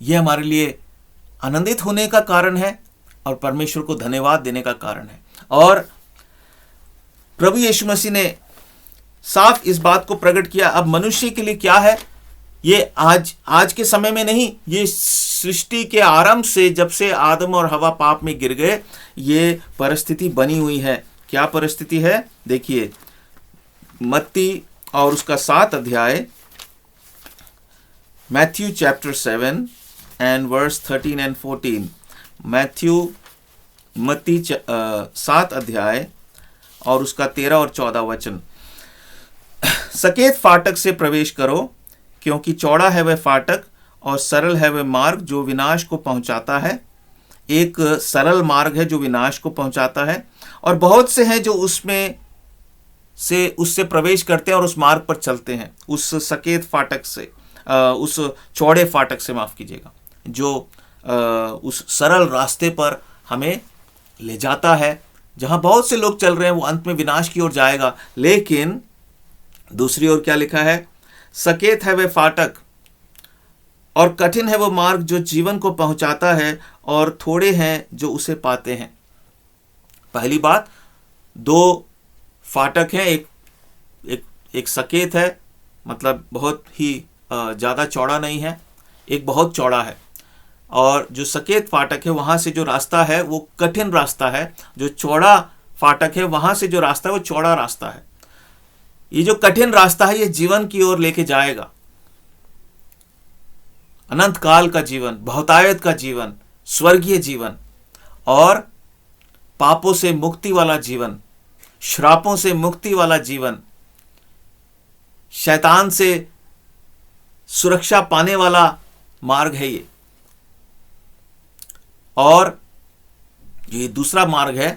यह हमारे लिए आनंदित होने का कारण है और परमेश्वर को धन्यवाद देने का कारण है। और प्रभु यीशु मसीह ने साफ इस बात को प्रकट किया। अब मनुष्य के लिए क्या है, ये आज के समय में नहीं, ये सृष्टि के आरंभ से, जब से आदम और हवा पाप में गिर गए, ये परिस्थिति बनी हुई है। क्या परिस्थिति है, देखिए मत्ती और उसका 7 अध्याय, Matthew chapter 7 and verse 13 and 14। मत्ती 7 अध्याय और उसका 13 और 14 वचन। सकेत फाटक से प्रवेश करो, क्योंकि चौड़ा है वह फाटक और सरल है वह मार्ग जो विनाश को पहुंचाता है। एक सरल मार्ग है जो विनाश को पहुंचाता है, और बहुत से हैं जो उससे प्रवेश करते हैं और उस मार्ग पर चलते हैं, उस सकेत फाटक से, उस चौड़े फाटक से, माफ कीजिएगा, जो उस सरल रास्ते पर हमें ले जाता है। जहां बहुत से लोग चल रहे हैं वो अंत में विनाश की ओर जाएगा। लेकिन दूसरी ओर क्या लिखा है, सकेत है वह फाटक और कठिन है वो मार्ग जो जीवन को पहुंचाता है, और थोड़े हैं जो उसे पाते हैं। पहली बात, 2 फाटक हैं, एक सकेत है, मतलब बहुत ही ज़्यादा चौड़ा नहीं है, एक बहुत चौड़ा है। और जो सकेत फाटक है वहाँ से जो रास्ता है वो कठिन रास्ता है, जो चौड़ा फाटक है वहाँ से जो रास्ता है वो चौड़ा रास्ता है। ये जो कठिन रास्ता है ये जीवन की ओर लेके जाएगा, अनंत काल का जीवन, बहुतायत का जीवन, स्वर्गीय जीवन। और पापों से मुक्ति वाला जीवन, श्रापों से मुक्ति वाला जीवन, शैतान से सुरक्षा पाने वाला मार्ग है ये। और ये दूसरा मार्ग है,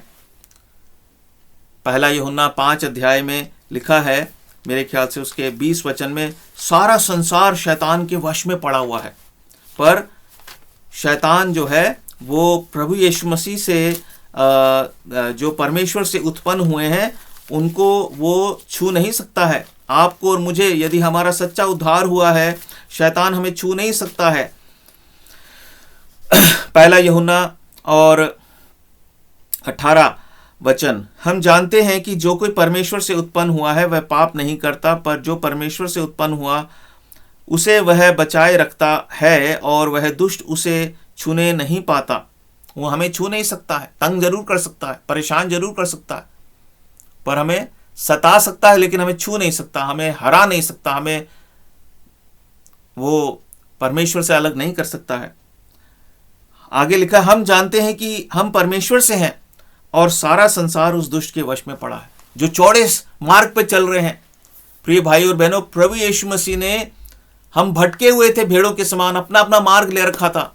पहला यूहन्ना 5 अध्याय में लिखा है, मेरे ख्याल से उसके 20 वचन में, सारा संसार शैतान के वश में पड़ा हुआ है, पर शैतान जो है वो प्रभु यीशु मसीह से जो परमेश्वर से उत्पन्न हुए हैं उनको वो छू नहीं सकता है। आपको और मुझे, यदि हमारा सच्चा उद्धार हुआ है, शैतान हमें छू नहीं सकता है। पहला यूहन्ना और 18 वचन, हम जानते हैं कि जो कोई परमेश्वर से उत्पन्न हुआ है वह पाप नहीं करता, पर जो परमेश्वर से उत्पन्न हुआ उसे वह बचाए रखता है और वह दुष्ट उसे छूने नहीं पाता। वो हमें छू नहीं सकता है, तंग जरूर कर सकता है, परेशान जरूर कर सकता है, पर हमें सता सकता है, लेकिन हमें छू नहीं सकता, हमें हरा नहीं सकता, हमें वो परमेश्वर से अलग नहीं कर सकता है। आगे लिखा, हम जानते हैं कि हम परमेश्वर से हैं और सारा संसार उस दुष्ट के वश में पड़ा है। जो चौड़े मार्ग पे चल रहे हैं, प्रिय भाई और बहनों, प्रभु यीशु मसीह ने, हम भटके हुए थे भेड़ों के समान, अपना अपना मार्ग ले रखा था।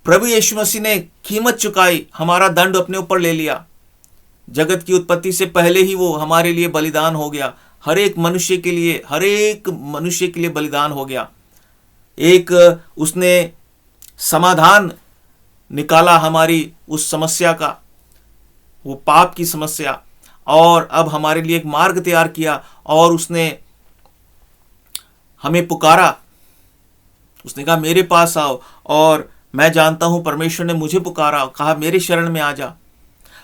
प्रभु यीशु मसीह ने कीमत चुकाई, हमारा दंड अपने ऊपर ले लिया। जगत की उत्पत्ति से पहले ही वो हमारे लिए बलिदान हो गया, हर एक मनुष्य के लिए बलिदान हो गया। एक उसने समाधान निकाला हमारी उस समस्या का, वो पाप की समस्या, और अब हमारे लिए एक मार्ग तैयार किया और उसने हमें पुकारा। उसने कहा मेरे पास आओ, और मैं जानता हूं परमेश्वर ने मुझे पुकारा, कहा मेरे शरण में आ जा।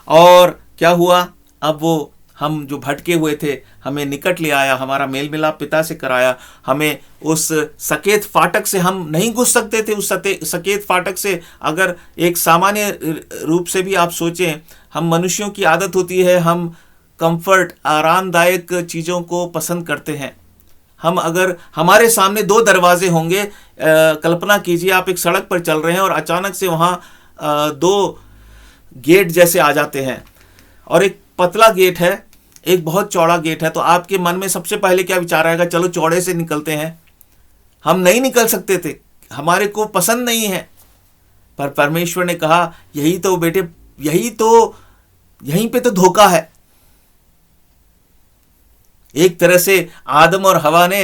और क्या हुआ, अब वो हम जो भटके हुए थे हमें निकट ले आया, हमारा मेल मिलाप पिता से कराया। हमें उस सकेत फाटक से, हम नहीं घुस सकते थे उस सकेत फाटक से। अगर एक सामान्य रूप से भी आप सोचें, हम मनुष्यों की आदत होती है, हम कंफर्ट, आरामदायक चीज़ों को पसंद करते हैं। हम अगर हमारे सामने 2 दरवाजे होंगे, कल्पना कीजिए आप एक सड़क पर चल रहे हैं और अचानक से वहाँ 2 गेट जैसे आ जाते हैं, और एक पतला गेट है, एक बहुत चौड़ा गेट है, तो आपके मन में सबसे पहले क्या विचार आएगा, चलो चौड़े से निकलते हैं। हम नहीं निकल सकते थे, हमारे को पसंद नहीं है, पर परमेश्वर ने कहा यही तो बेटे, यहीं पे तो धोखा है। एक तरह से आदम और हवा ने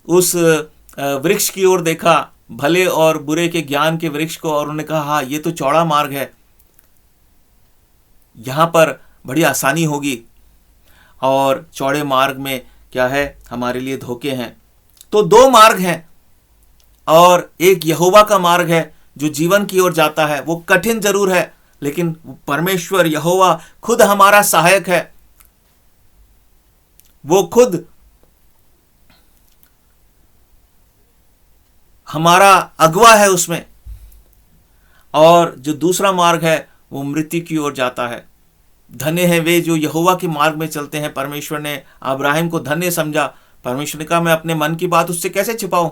उस वृक्ष की ओर देखा, भले और बुरे के ज्ञान के वृक्ष को, और उन्होंने कहा हाँ ये तो चौड़ा मार्ग है, यहां पर बड़ी आसानी होगी। और चौड़े मार्ग में क्या है, हमारे लिए धोखे हैं। तो 2 मार्ग हैं, और एक यहोवा का मार्ग है जो जीवन की ओर जाता है। वो कठिन जरूर है, लेकिन परमेश्वर यहोवा खुद हमारा सहायक है, वो खुद हमारा अगवा है उसमें। और जो दूसरा मार्ग है वो मृत्यु की ओर जाता है। धन्य है वे जो यहोवा के मार्ग में चलते हैं। परमेश्वर ने अब्राहम को धन्य समझा। परमेश्वर ने कहा मैं अपने मन की बात उससे कैसे छिपाऊं,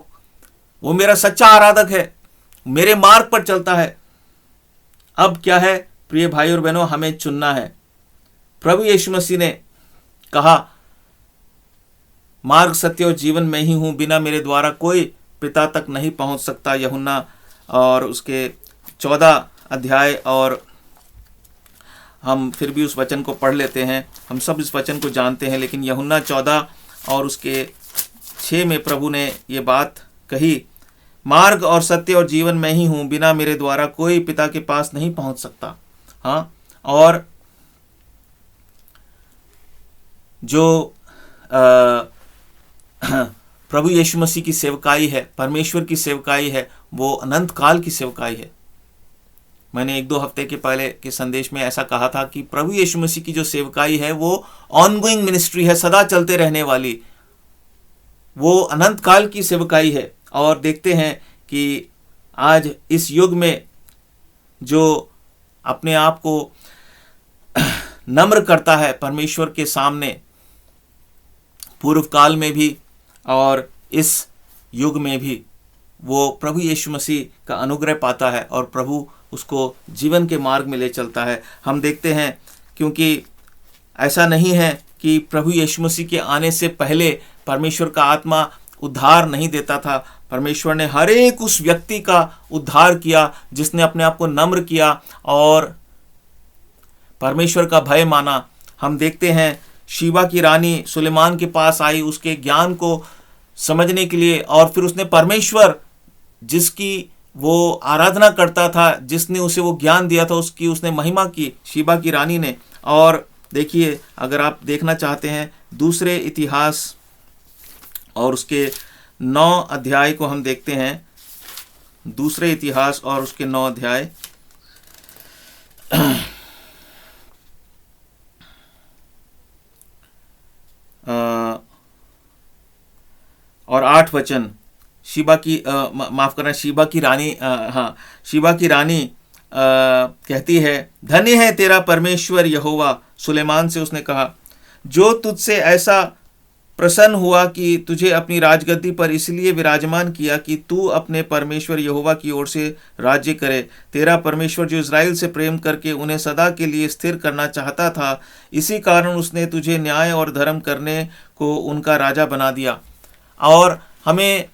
वो मेरा सच्चा आराधक है, मेरे मार्ग पर चलता है। अब क्या है प्रिय भाई और बहनों, हमें चुनना है। प्रभु यीशु मसीह ने कहा मार्ग, सत्य और जीवन मैं ही हूं, बिना मेरे द्वारा कोई पिता तक नहीं पहुंच सकता। यूहन्ना और उसके 14 अध्याय, और हम फिर भी उस वचन को पढ़ लेते हैं। हम सब इस वचन को जानते हैं, लेकिन यूहन्ना 14 और उसके 6 में प्रभु ने ये बात कही, मार्ग और सत्य और जीवन मैं ही हूं, बिना मेरे द्वारा कोई पिता के पास नहीं पहुंच सकता। हाँ, और जो प्रभु यीशु मसीह की सेवकाई है, परमेश्वर की सेवकाई है, वो अनंत काल की सेवकाई है। मैंने 1-2 हफ्ते के पहले के संदेश में ऐसा कहा था कि प्रभु यीशु मसीह की जो सेवकाई है वो ऑनगोइंग मिनिस्ट्री है, सदा चलते रहने वाली, वो अनंत काल की सेवकाई है। और देखते हैं कि आज इस युग में जो अपने आप को नम्र करता है परमेश्वर के सामने, पूर्व काल में भी और इस युग में भी, वो प्रभु यीशु मसीह का अनुग्रह पाता है, और प्रभु उसको जीवन के मार्ग में ले चलता है। हम देखते हैं, क्योंकि ऐसा नहीं है कि प्रभु यीशु मसीह के आने से पहले परमेश्वर का आत्मा उद्धार नहीं देता था। परमेश्वर ने हर एक उस व्यक्ति का उद्धार किया जिसने अपने आप को नम्र किया और परमेश्वर का भय माना। हम देखते हैं शीबा की रानी सुलेमान के पास आई उसके ज्ञान को समझने के लिए, और फिर उसने परमेश्वर जिसकी वो आराधना करता था, जिसने उसे वो ज्ञान दिया था, उसकी उसने महिमा की, शीबा की रानी ने। और देखिए, अगर आप देखना चाहते हैं दूसरे इतिहास और उसके 9 अध्याय को हम देखते हैं, दूसरे इतिहास और उसके 9 अध्याय और 8 वचन। शीबा की माफ करना, शीबा की रानी शीबा की रानी कहती है, धन्य है तेरा परमेश्वर यहोवा। सुलेमान से उसने कहा, जो तुझसे ऐसा प्रसन्न हुआ कि तुझे अपनी राजगद्दी पर इसलिए विराजमान किया कि तू अपने परमेश्वर यहोवा की ओर से राज्य करे। तेरा परमेश्वर जो इज़राइल से प्रेम करके उन्हें सदा के लिए स्थिर करना चाहता था, इसी कारण उसने तुझे न्याय और धर्म करने को उनका राजा बना दिया। और हमें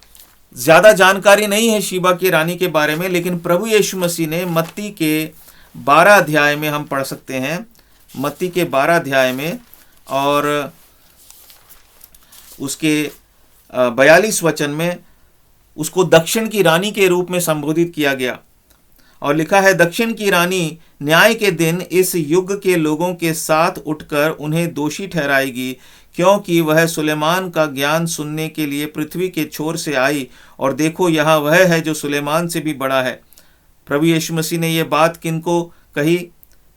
ज़्यादा जानकारी नहीं है शीबा की रानी के बारे में, लेकिन प्रभु यीशु मसीह ने मत्ती के 12 अध्याय में हम पढ़ सकते हैं, मत्ती के 12 अध्याय में और उसके 42 वचन में उसको दक्षिण की रानी के रूप में संबोधित किया गया और लिखा है, दक्षिण की रानी न्याय के दिन इस युग के लोगों के साथ उठकर उन्हें दोषी ठहराएगी, क्योंकि वह सुलेमान का ज्ञान सुनने के लिए पृथ्वी के छोर से आई, और देखो यहाँ वह है जो सुलेमान से भी बड़ा है। प्रभु यीशु मसीह ने यह बात किनको कही?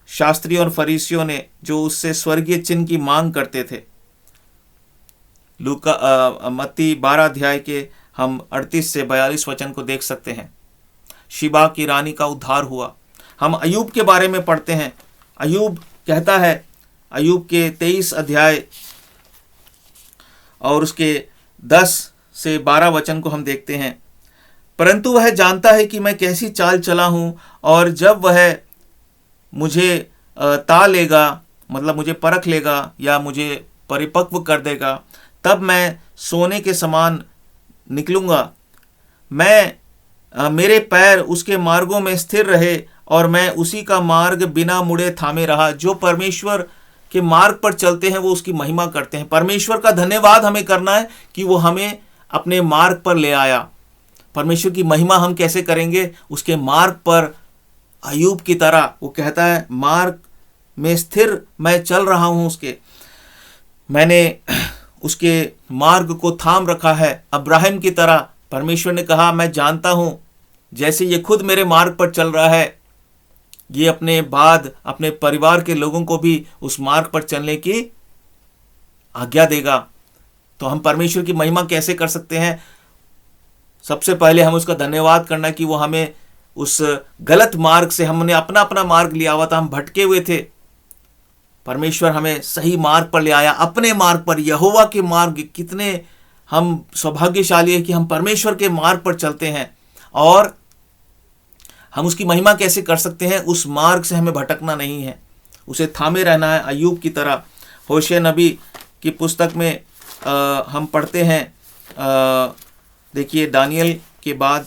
शास्त्रियों और फरीसियों ने, जो उससे स्वर्गीय चिन्ह की मांग करते थे। मत्ती 12 अध्याय के हम 38 से 42 वचन को देख सकते हैं। शीबा की रानी का उद्धार हुआ। हम अय्यूब के बारे में पढ़ते हैं। अय्यूब कहता है, अय्यूब के 23 अध्याय और उसके 10 से 12 वचन को हम देखते हैं, परंतु वह जानता है कि मैं कैसी चाल चला हूं, और जब वह मुझे ता लेगा, मतलब मुझे परख लेगा या मुझे परिपक्व कर देगा, तब मैं सोने के समान निकलूंगा। मेरे पैर उसके मार्गों में स्थिर रहे और मैं उसी का मार्ग बिना मुड़े थामे रहा। जो परमेश्वर के मार्ग पर चलते हैं वो उसकी महिमा करते हैं। परमेश्वर का धन्यवाद हमें करना है कि वो हमें अपने मार्ग पर ले आया। परमेश्वर की महिमा हम कैसे करेंगे? उसके मार्ग पर अय्यूब की तरह वो कहता है, मार्ग में स्थिर मैं चल रहा हूं, मैंने उसके मार्ग को थाम रखा है। अब्राहम की तरह परमेश्वर ने कहा, मैं जानता हूं जैसे ये खुद मेरे मार्ग पर चल रहा है, ये अपने बाद अपने परिवार के लोगों को भी उस मार्ग पर चलने की आज्ञा देगा। तो हम परमेश्वर की महिमा कैसे कर सकते हैं? सबसे पहले हम उसका धन्यवाद करना कि वो हमें उस गलत मार्ग से, हमने अपना अपना मार्ग लिया हुआ था, हम भटके हुए थे, परमेश्वर हमें सही मार्ग पर ले आया, अपने मार्ग पर, यहोवा के मार्ग। कितने हम सौभाग्यशाली है कि हम परमेश्वर के मार्ग पर चलते हैं। और हम उसकी महिमा कैसे कर सकते हैं? उस मार्ग से हमें भटकना नहीं है, उसे थामे रहना है, अय्यूब की तरह। होशे नबी की पुस्तक में हम पढ़ते हैं, देखिए दानियल के बाद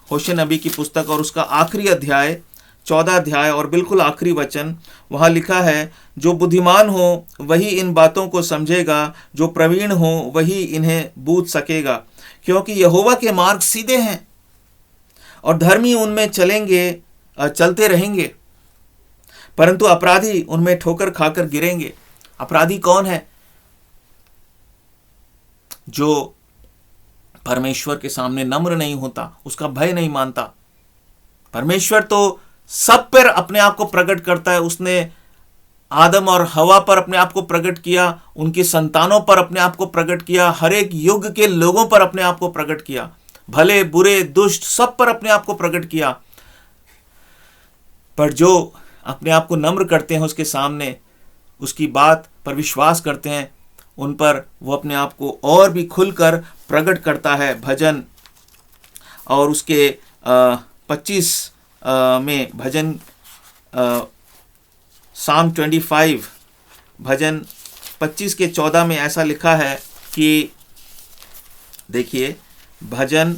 होशे नबी की पुस्तक और उसका आखिरी अध्याय, 14 अध्याय और बिल्कुल आखिरी वचन, वहाँ लिखा है, जो बुद्धिमान हो वही इन बातों को समझेगा, जो प्रवीण हो वही इन्हें बूझ सकेगा, क्योंकि यहोवा के मार्ग सीधे हैं और धर्मी उनमें चलते रहेंगे, परंतु अपराधी उनमें ठोकर खाकर गिरेंगे। अपराधी कौन है? जो परमेश्वर के सामने नम्र नहीं होता, उसका भय नहीं मानता। परमेश्वर तो सब पर अपने आप को प्रकट करता है। उसने आदम और हवा पर अपने आप को प्रकट किया, उनकी संतानों पर अपने आप को प्रकट किया, हर एक युग के लोगों पर अपने आप को प्रकट किया, भले बुरे दुष्ट सब पर अपने आप को प्रकट किया। पर जो अपने आप को नम्र करते हैं उसके सामने, उसकी बात पर विश्वास करते हैं, उन पर वो अपने आप को और भी खुलकर प्रकट करता है। भजन और उसके 25 में भजन साम 25 भजन 25 के 14 में ऐसा लिखा है कि देखिए, भजन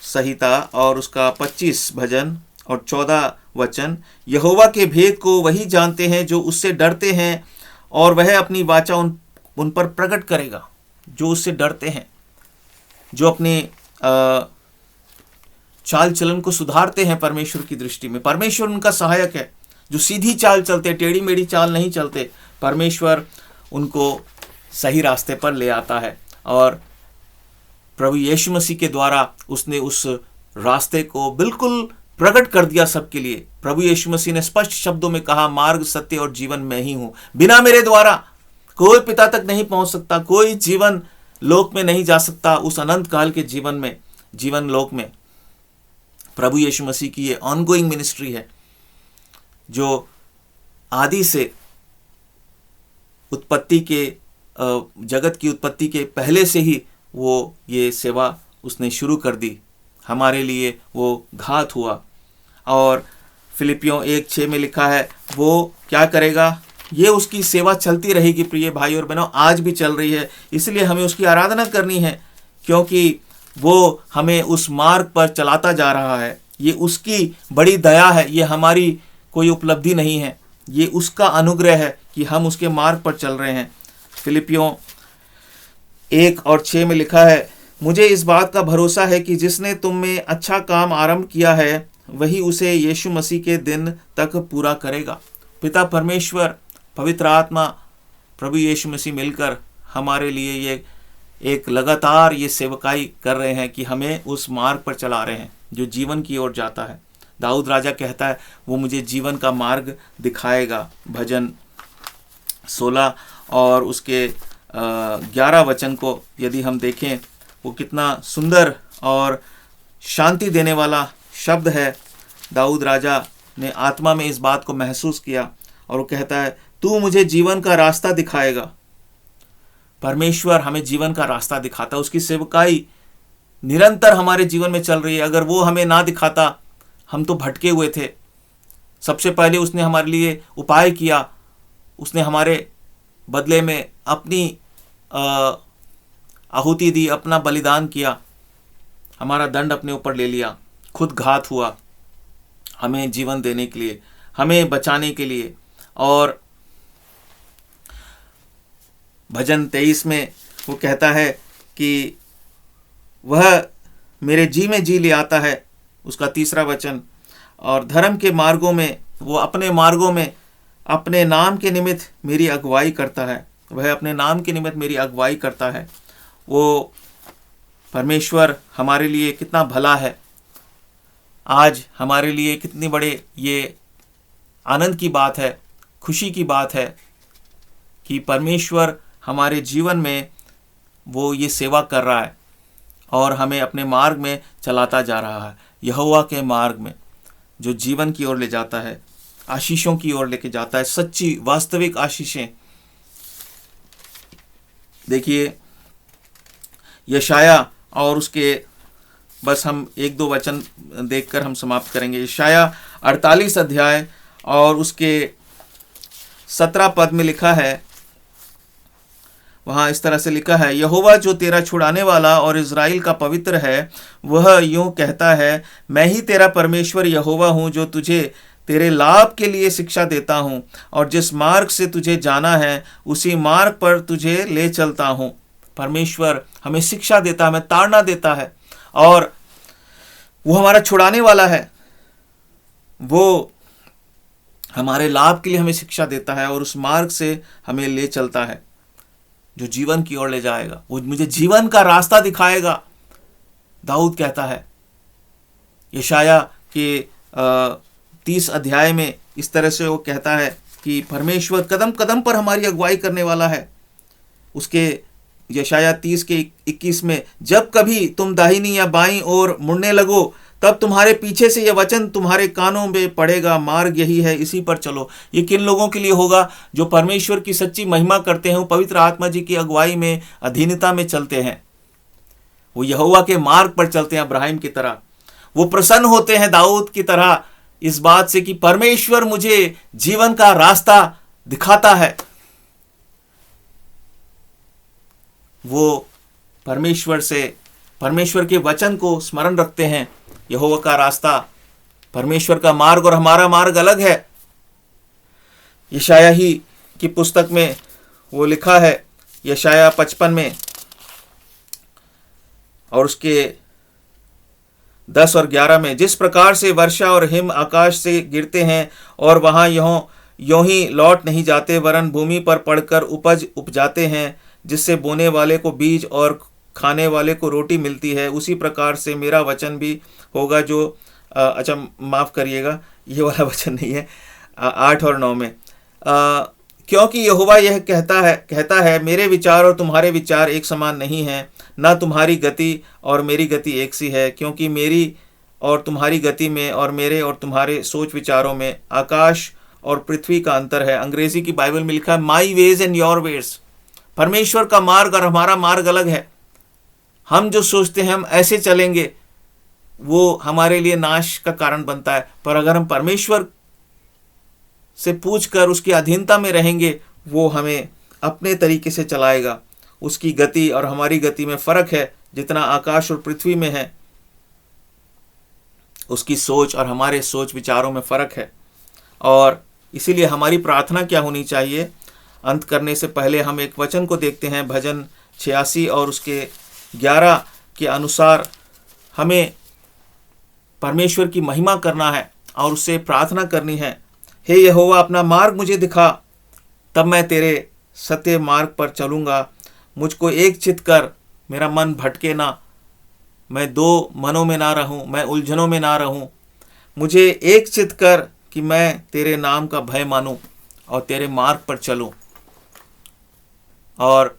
संहिता और उसका 25 भजन और 14 वचन, यहोवा के भेद को वही जानते हैं जो उससे डरते हैं, और वह अपनी वाचा उन पर प्रकट करेगा। जो उससे डरते हैं, जो अपने चाल चलन को सुधारते हैं परमेश्वर की दृष्टि में, परमेश्वर उनका सहायक है। जो सीधी चाल चलते, टेढ़ी मेढ़ी चाल नहीं चलते, परमेश्वर उनको सही रास्ते पर ले आता है। और प्रभु यीशु मसीह के द्वारा उसने उस रास्ते को बिल्कुल प्रकट कर दिया सबके लिए। प्रभु यीशु मसीह ने स्पष्ट शब्दों में कहा, मार्ग, सत्य और जीवन मैं ही हूं, बिना मेरे द्वारा कोई पिता तक नहीं पहुंच सकता, कोई जीवन लोक में नहीं जा सकता, उस अनंत काल के जीवन लोक में। प्रभु यीशु मसीह की ये ऑनगोइंग मिनिस्ट्री है, जो आदि से उत्पत्ति के जगत की उत्पत्ति के पहले से ही वो ये सेवा उसने शुरू कर दी। हमारे लिए वो घात हुआ। और फिलिपियों 1:6 में लिखा है, वो क्या करेगा? ये उसकी सेवा चलती रहेगी प्रिय भाई और बहनों, आज भी चल रही है। इसलिए हमें उसकी आराधना करनी है, क्योंकि वो हमें उस मार्ग पर चलाता जा रहा है। ये उसकी बड़ी दया है, ये हमारी कोई उपलब्धि नहीं है, ये उसका अनुग्रह है कि हम उसके मार्ग पर चल रहे हैं। फिलिपियों 1:6 में लिखा है, मुझे इस बात का भरोसा है कि जिसने तुम में अच्छा काम आरंभ किया है, वही उसे यीशु मसीह के दिन तक पूरा करेगा। पिता परमेश्वर, पवित्र आत्मा, प्रभु यीशु मसीह मिलकर हमारे लिए ये एक लगातार ये सेवकाई कर रहे हैं कि हमें उस मार्ग पर चला रहे हैं जो जीवन की ओर जाता है। दाऊद राजा कहता है, वो मुझे जीवन का मार्ग दिखाएगा। भजन 16 और उसके 11 वचन को यदि हम देखें, वो कितना सुंदर और शांति देने वाला शब्द है। दाऊद राजा ने आत्मा में इस बात को महसूस किया और वो कहता है, तू मुझे जीवन का रास्ता दिखाएगा। परमेश्वर हमें जीवन का रास्ता दिखाता है। उसकी सेवकाई निरंतर हमारे जीवन में चल रही है। अगर वो हमें ना दिखाता, हम तो भटके हुए थे। सबसे पहले उसने हमारे लिए उपाय किया, उसने हमारे बदले में अपनी आहुति दी, अपना बलिदान किया, हमारा दंड अपने ऊपर ले लिया, खुद घात हुआ हमें जीवन देने के लिए, हमें बचाने के लिए। और भजन 23 में वो कहता है कि वह मेरे जी में जी ले आता है, उसका 3 वचन। और धर्म के मार्गों में, वो अपने मार्गों में अपने नाम के निमित्त मेरी अगुवाई करता है। वह अपने नाम के निमित्त मेरी अगुवाई करता है। वो परमेश्वर हमारे लिए कितना भला है। आज हमारे लिए कितनी बड़े ये आनंद की बात है, खुशी की बात है कि परमेश्वर हमारे जीवन में वो ये सेवा कर रहा है और हमें अपने मार्ग में चलाता जा रहा है, यहोवा के मार्ग में, जो जीवन की ओर ले जाता है, आशीषों की ओर लेके जाता है, सच्ची वास्तविक आशीषें। देखिए यशाया और उसके, बस हम 1-2 वचन देखकर हम समाप्त करेंगे। यशाया 48 अध्याय और उसके 17 पद में लिखा है, वहाँ इस तरह से लिखा है, यहोवा जो तेरा छुड़ाने वाला और इज़राइल का पवित्र है, वह यूं कहता है, मैं ही तेरा परमेश्वर यहोवा हूँ, जो तुझे तेरे लाभ के लिए शिक्षा देता हूँ, और जिस मार्ग से तुझे जाना है उसी मार्ग पर तुझे ले चलता हूँ। परमेश्वर हमें शिक्षा देता है, हमें ताड़ना देता है, और वो हमारा छुड़ाने वाला है। वो हमारे लाभ के लिए हमें शिक्षा देता है और उस मार्ग से हमें ले चलता है जो जीवन की ओर ले जाएगा। वो मुझे जीवन का रास्ता दिखाएगा, दाऊद कहता है। यशाया के 30 अध्याय में इस तरह से वो कहता है कि परमेश्वर कदम कदम पर हमारी अगुवाई करने वाला है। उसके यशाया 30 के 21 में, जब कभी तुम दाहिनी या बाईं ओर मुड़ने लगो, तब तुम्हारे पीछे से यह वचन तुम्हारे कानों में पड़ेगा, मार्ग यही है, इसी पर चलो। ये किन लोगों के लिए होगा? जो परमेश्वर की सच्ची महिमा करते हैं, वो पवित्र आत्मा जी की अगुवाई में, अधीनता में चलते हैं। वो यहोवा के मार्ग पर चलते हैं अब्राहिम की तरह। वो प्रसन्न होते हैं दाऊद की तरह इस बात से कि परमेश्वर मुझे जीवन का रास्ता दिखाता है। वो परमेश्वर के वचन को स्मरण रखते हैं। यहोवा का रास्ता, परमेश्वर का मार्ग और हमारा मार्ग अलग है। यशाया ही की पुस्तक में वो लिखा है, यशाया 55 में और उसके 10 और 11 में, जिस प्रकार से वर्षा और हिम आकाश से गिरते हैं और वहां यों ही लौट नहीं जाते, वरन भूमि पर पड़कर उपज उपजाते हैं, जिससे बोने वाले को बीज और खाने वाले को रोटी मिलती है, उसी प्रकार से मेरा वचन भी होगा जो अच्छा माफ़ करिएगा, ये वाला वचन नहीं है, 8 और 9 में, क्योंकि यहोवा यह कहता है मेरे विचार और तुम्हारे विचार एक समान नहीं हैं, ना तुम्हारी गति और मेरी गति एक सी है, क्योंकि मेरी और तुम्हारी गति में और मेरे और तुम्हारे सोच विचारों में आकाश और पृथ्वी का अंतर है। अंग्रेजी की बाइबल में लिखा है माई वेज एंड योर वेज। परमेश्वर का मार्ग और हमारा मार्ग अलग है। हम जो सोचते हैं हम ऐसे चलेंगे, वो हमारे लिए नाश का कारण बनता है, पर अगर हम परमेश्वर से पूछकर उसकी अधीनता में रहेंगे, वो हमें अपने तरीके से चलाएगा। उसकी गति और हमारी गति में फर्क है, जितना आकाश और पृथ्वी में है, उसकी सोच और हमारे सोच विचारों में फर्क है। और इसीलिए हमारी प्रार्थना क्या होनी चाहिए? अंत करने से पहले हम एक वचन को देखते हैं, भजन 86 और उसके 11 के अनुसार हमें परमेश्वर की महिमा करना है और उससे प्रार्थना करनी है, हे यहोवा अपना मार्ग मुझे दिखा, तब मैं तेरे सत्य मार्ग पर चलूँगा। मुझको एक चित्त कर, मेरा मन भटके ना, मैं दो मनों में ना रहूं, मैं उलझनों में ना रहूं। मुझे एक चित्त कर कि मैं तेरे नाम का भय मानूं और तेरे मार्ग पर चलूं। और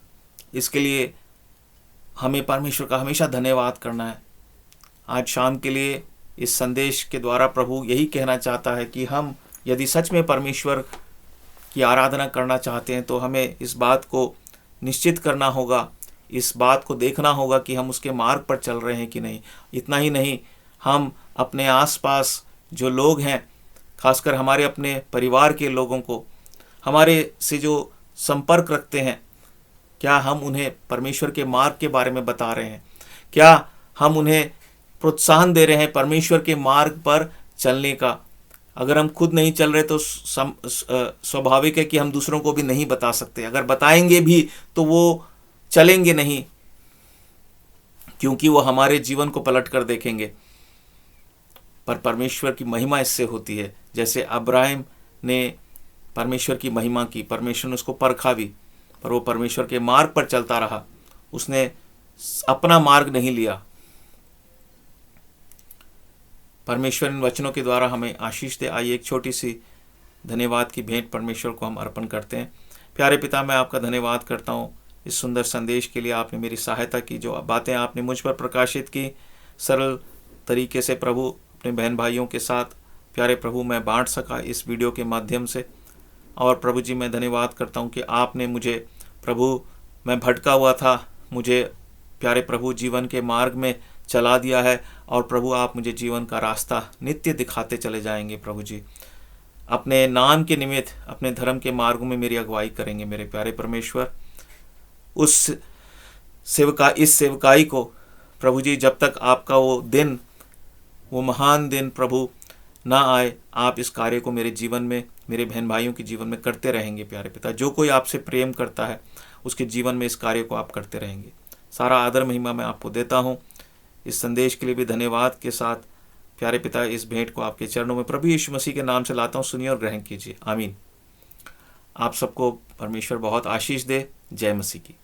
इसके लिए हमें परमेश्वर का हमेशा धन्यवाद करना है। आज शाम के लिए इस संदेश के द्वारा प्रभु यही कहना चाहता है कि हम यदि सच में परमेश्वर की आराधना करना चाहते हैं तो हमें इस बात को निश्चित करना होगा, इस बात को देखना होगा कि हम उसके मार्ग पर चल रहे हैं कि नहीं। इतना ही नहीं, हम अपने आसपास जो लोग हैं, खासकर हमारे अपने परिवार के लोगों को, हमारे से जो संपर्क रखते हैं, क्या हम उन्हें परमेश्वर के मार्ग के बारे में बता रहे हैं? क्या हम उन्हें प्रोत्साहन दे रहे हैं परमेश्वर के मार्ग पर चलने का? अगर हम खुद नहीं चल रहे तो स्वाभाविक है कि हम दूसरों को भी नहीं बता सकते। अगर बताएंगे भी तो वो चलेंगे नहीं, क्योंकि वो हमारे जीवन को पलट कर देखेंगे। पर परमेश्वर की महिमा इससे होती है। जैसे अब्राहिम ने परमेश्वर की महिमा की, परमेश्वर ने उसको परखा भी, पर वो परमेश्वर के मार्ग पर चलता रहा, उसने अपना मार्ग नहीं लिया। परमेश्वर इन वचनों के द्वारा हमें आशीष दे। आइए एक छोटी सी धन्यवाद की भेंट परमेश्वर को हम अर्पण करते हैं। प्यारे पिता, मैं आपका धन्यवाद करता हूँ इस सुंदर संदेश के लिए। आपने मेरी सहायता की, जो बातें आपने मुझ पर प्रकाशित की, सरल तरीके से प्रभु अपने बहन भाइयों के साथ प्यारे प्रभु मैं बांट सका इस वीडियो के माध्यम से। और प्रभु जी, मैं धन्यवाद करता हूँ कि आपने मुझे प्रभु, मैं भटका हुआ था, मुझे प्यारे प्रभु जीवन के मार्ग में चला दिया है। और प्रभु आप मुझे जीवन का रास्ता नित्य दिखाते चले जाएंगे। प्रभु जी अपने नाम के निमित्त अपने धर्म के मार्गों में मेरी अगुवाई करेंगे। मेरे प्यारे परमेश्वर, इस सेवकाई को प्रभु जी, जब तक आपका वो दिन, वो महान दिन प्रभु ना आए, आप इस कार्य को मेरे जीवन में, मेरे बहन भाइयों के जीवन में करते रहेंगे। प्यारे पिता, जो कोई आपसे प्रेम करता है उसके जीवन में इस कार्य को आप करते रहेंगे। सारा आदर महिमा मैं आपको देता हूँ। इस संदेश के लिए भी धन्यवाद के साथ प्यारे पिता, इस भेंट को आपके चरणों में प्रभु यीशु मसीह के नाम से लाता हूँ। सुनिए और ग्रहण कीजिए। आमीन। आप सबको परमेश्वर बहुत आशीष दे। जय मसीह की।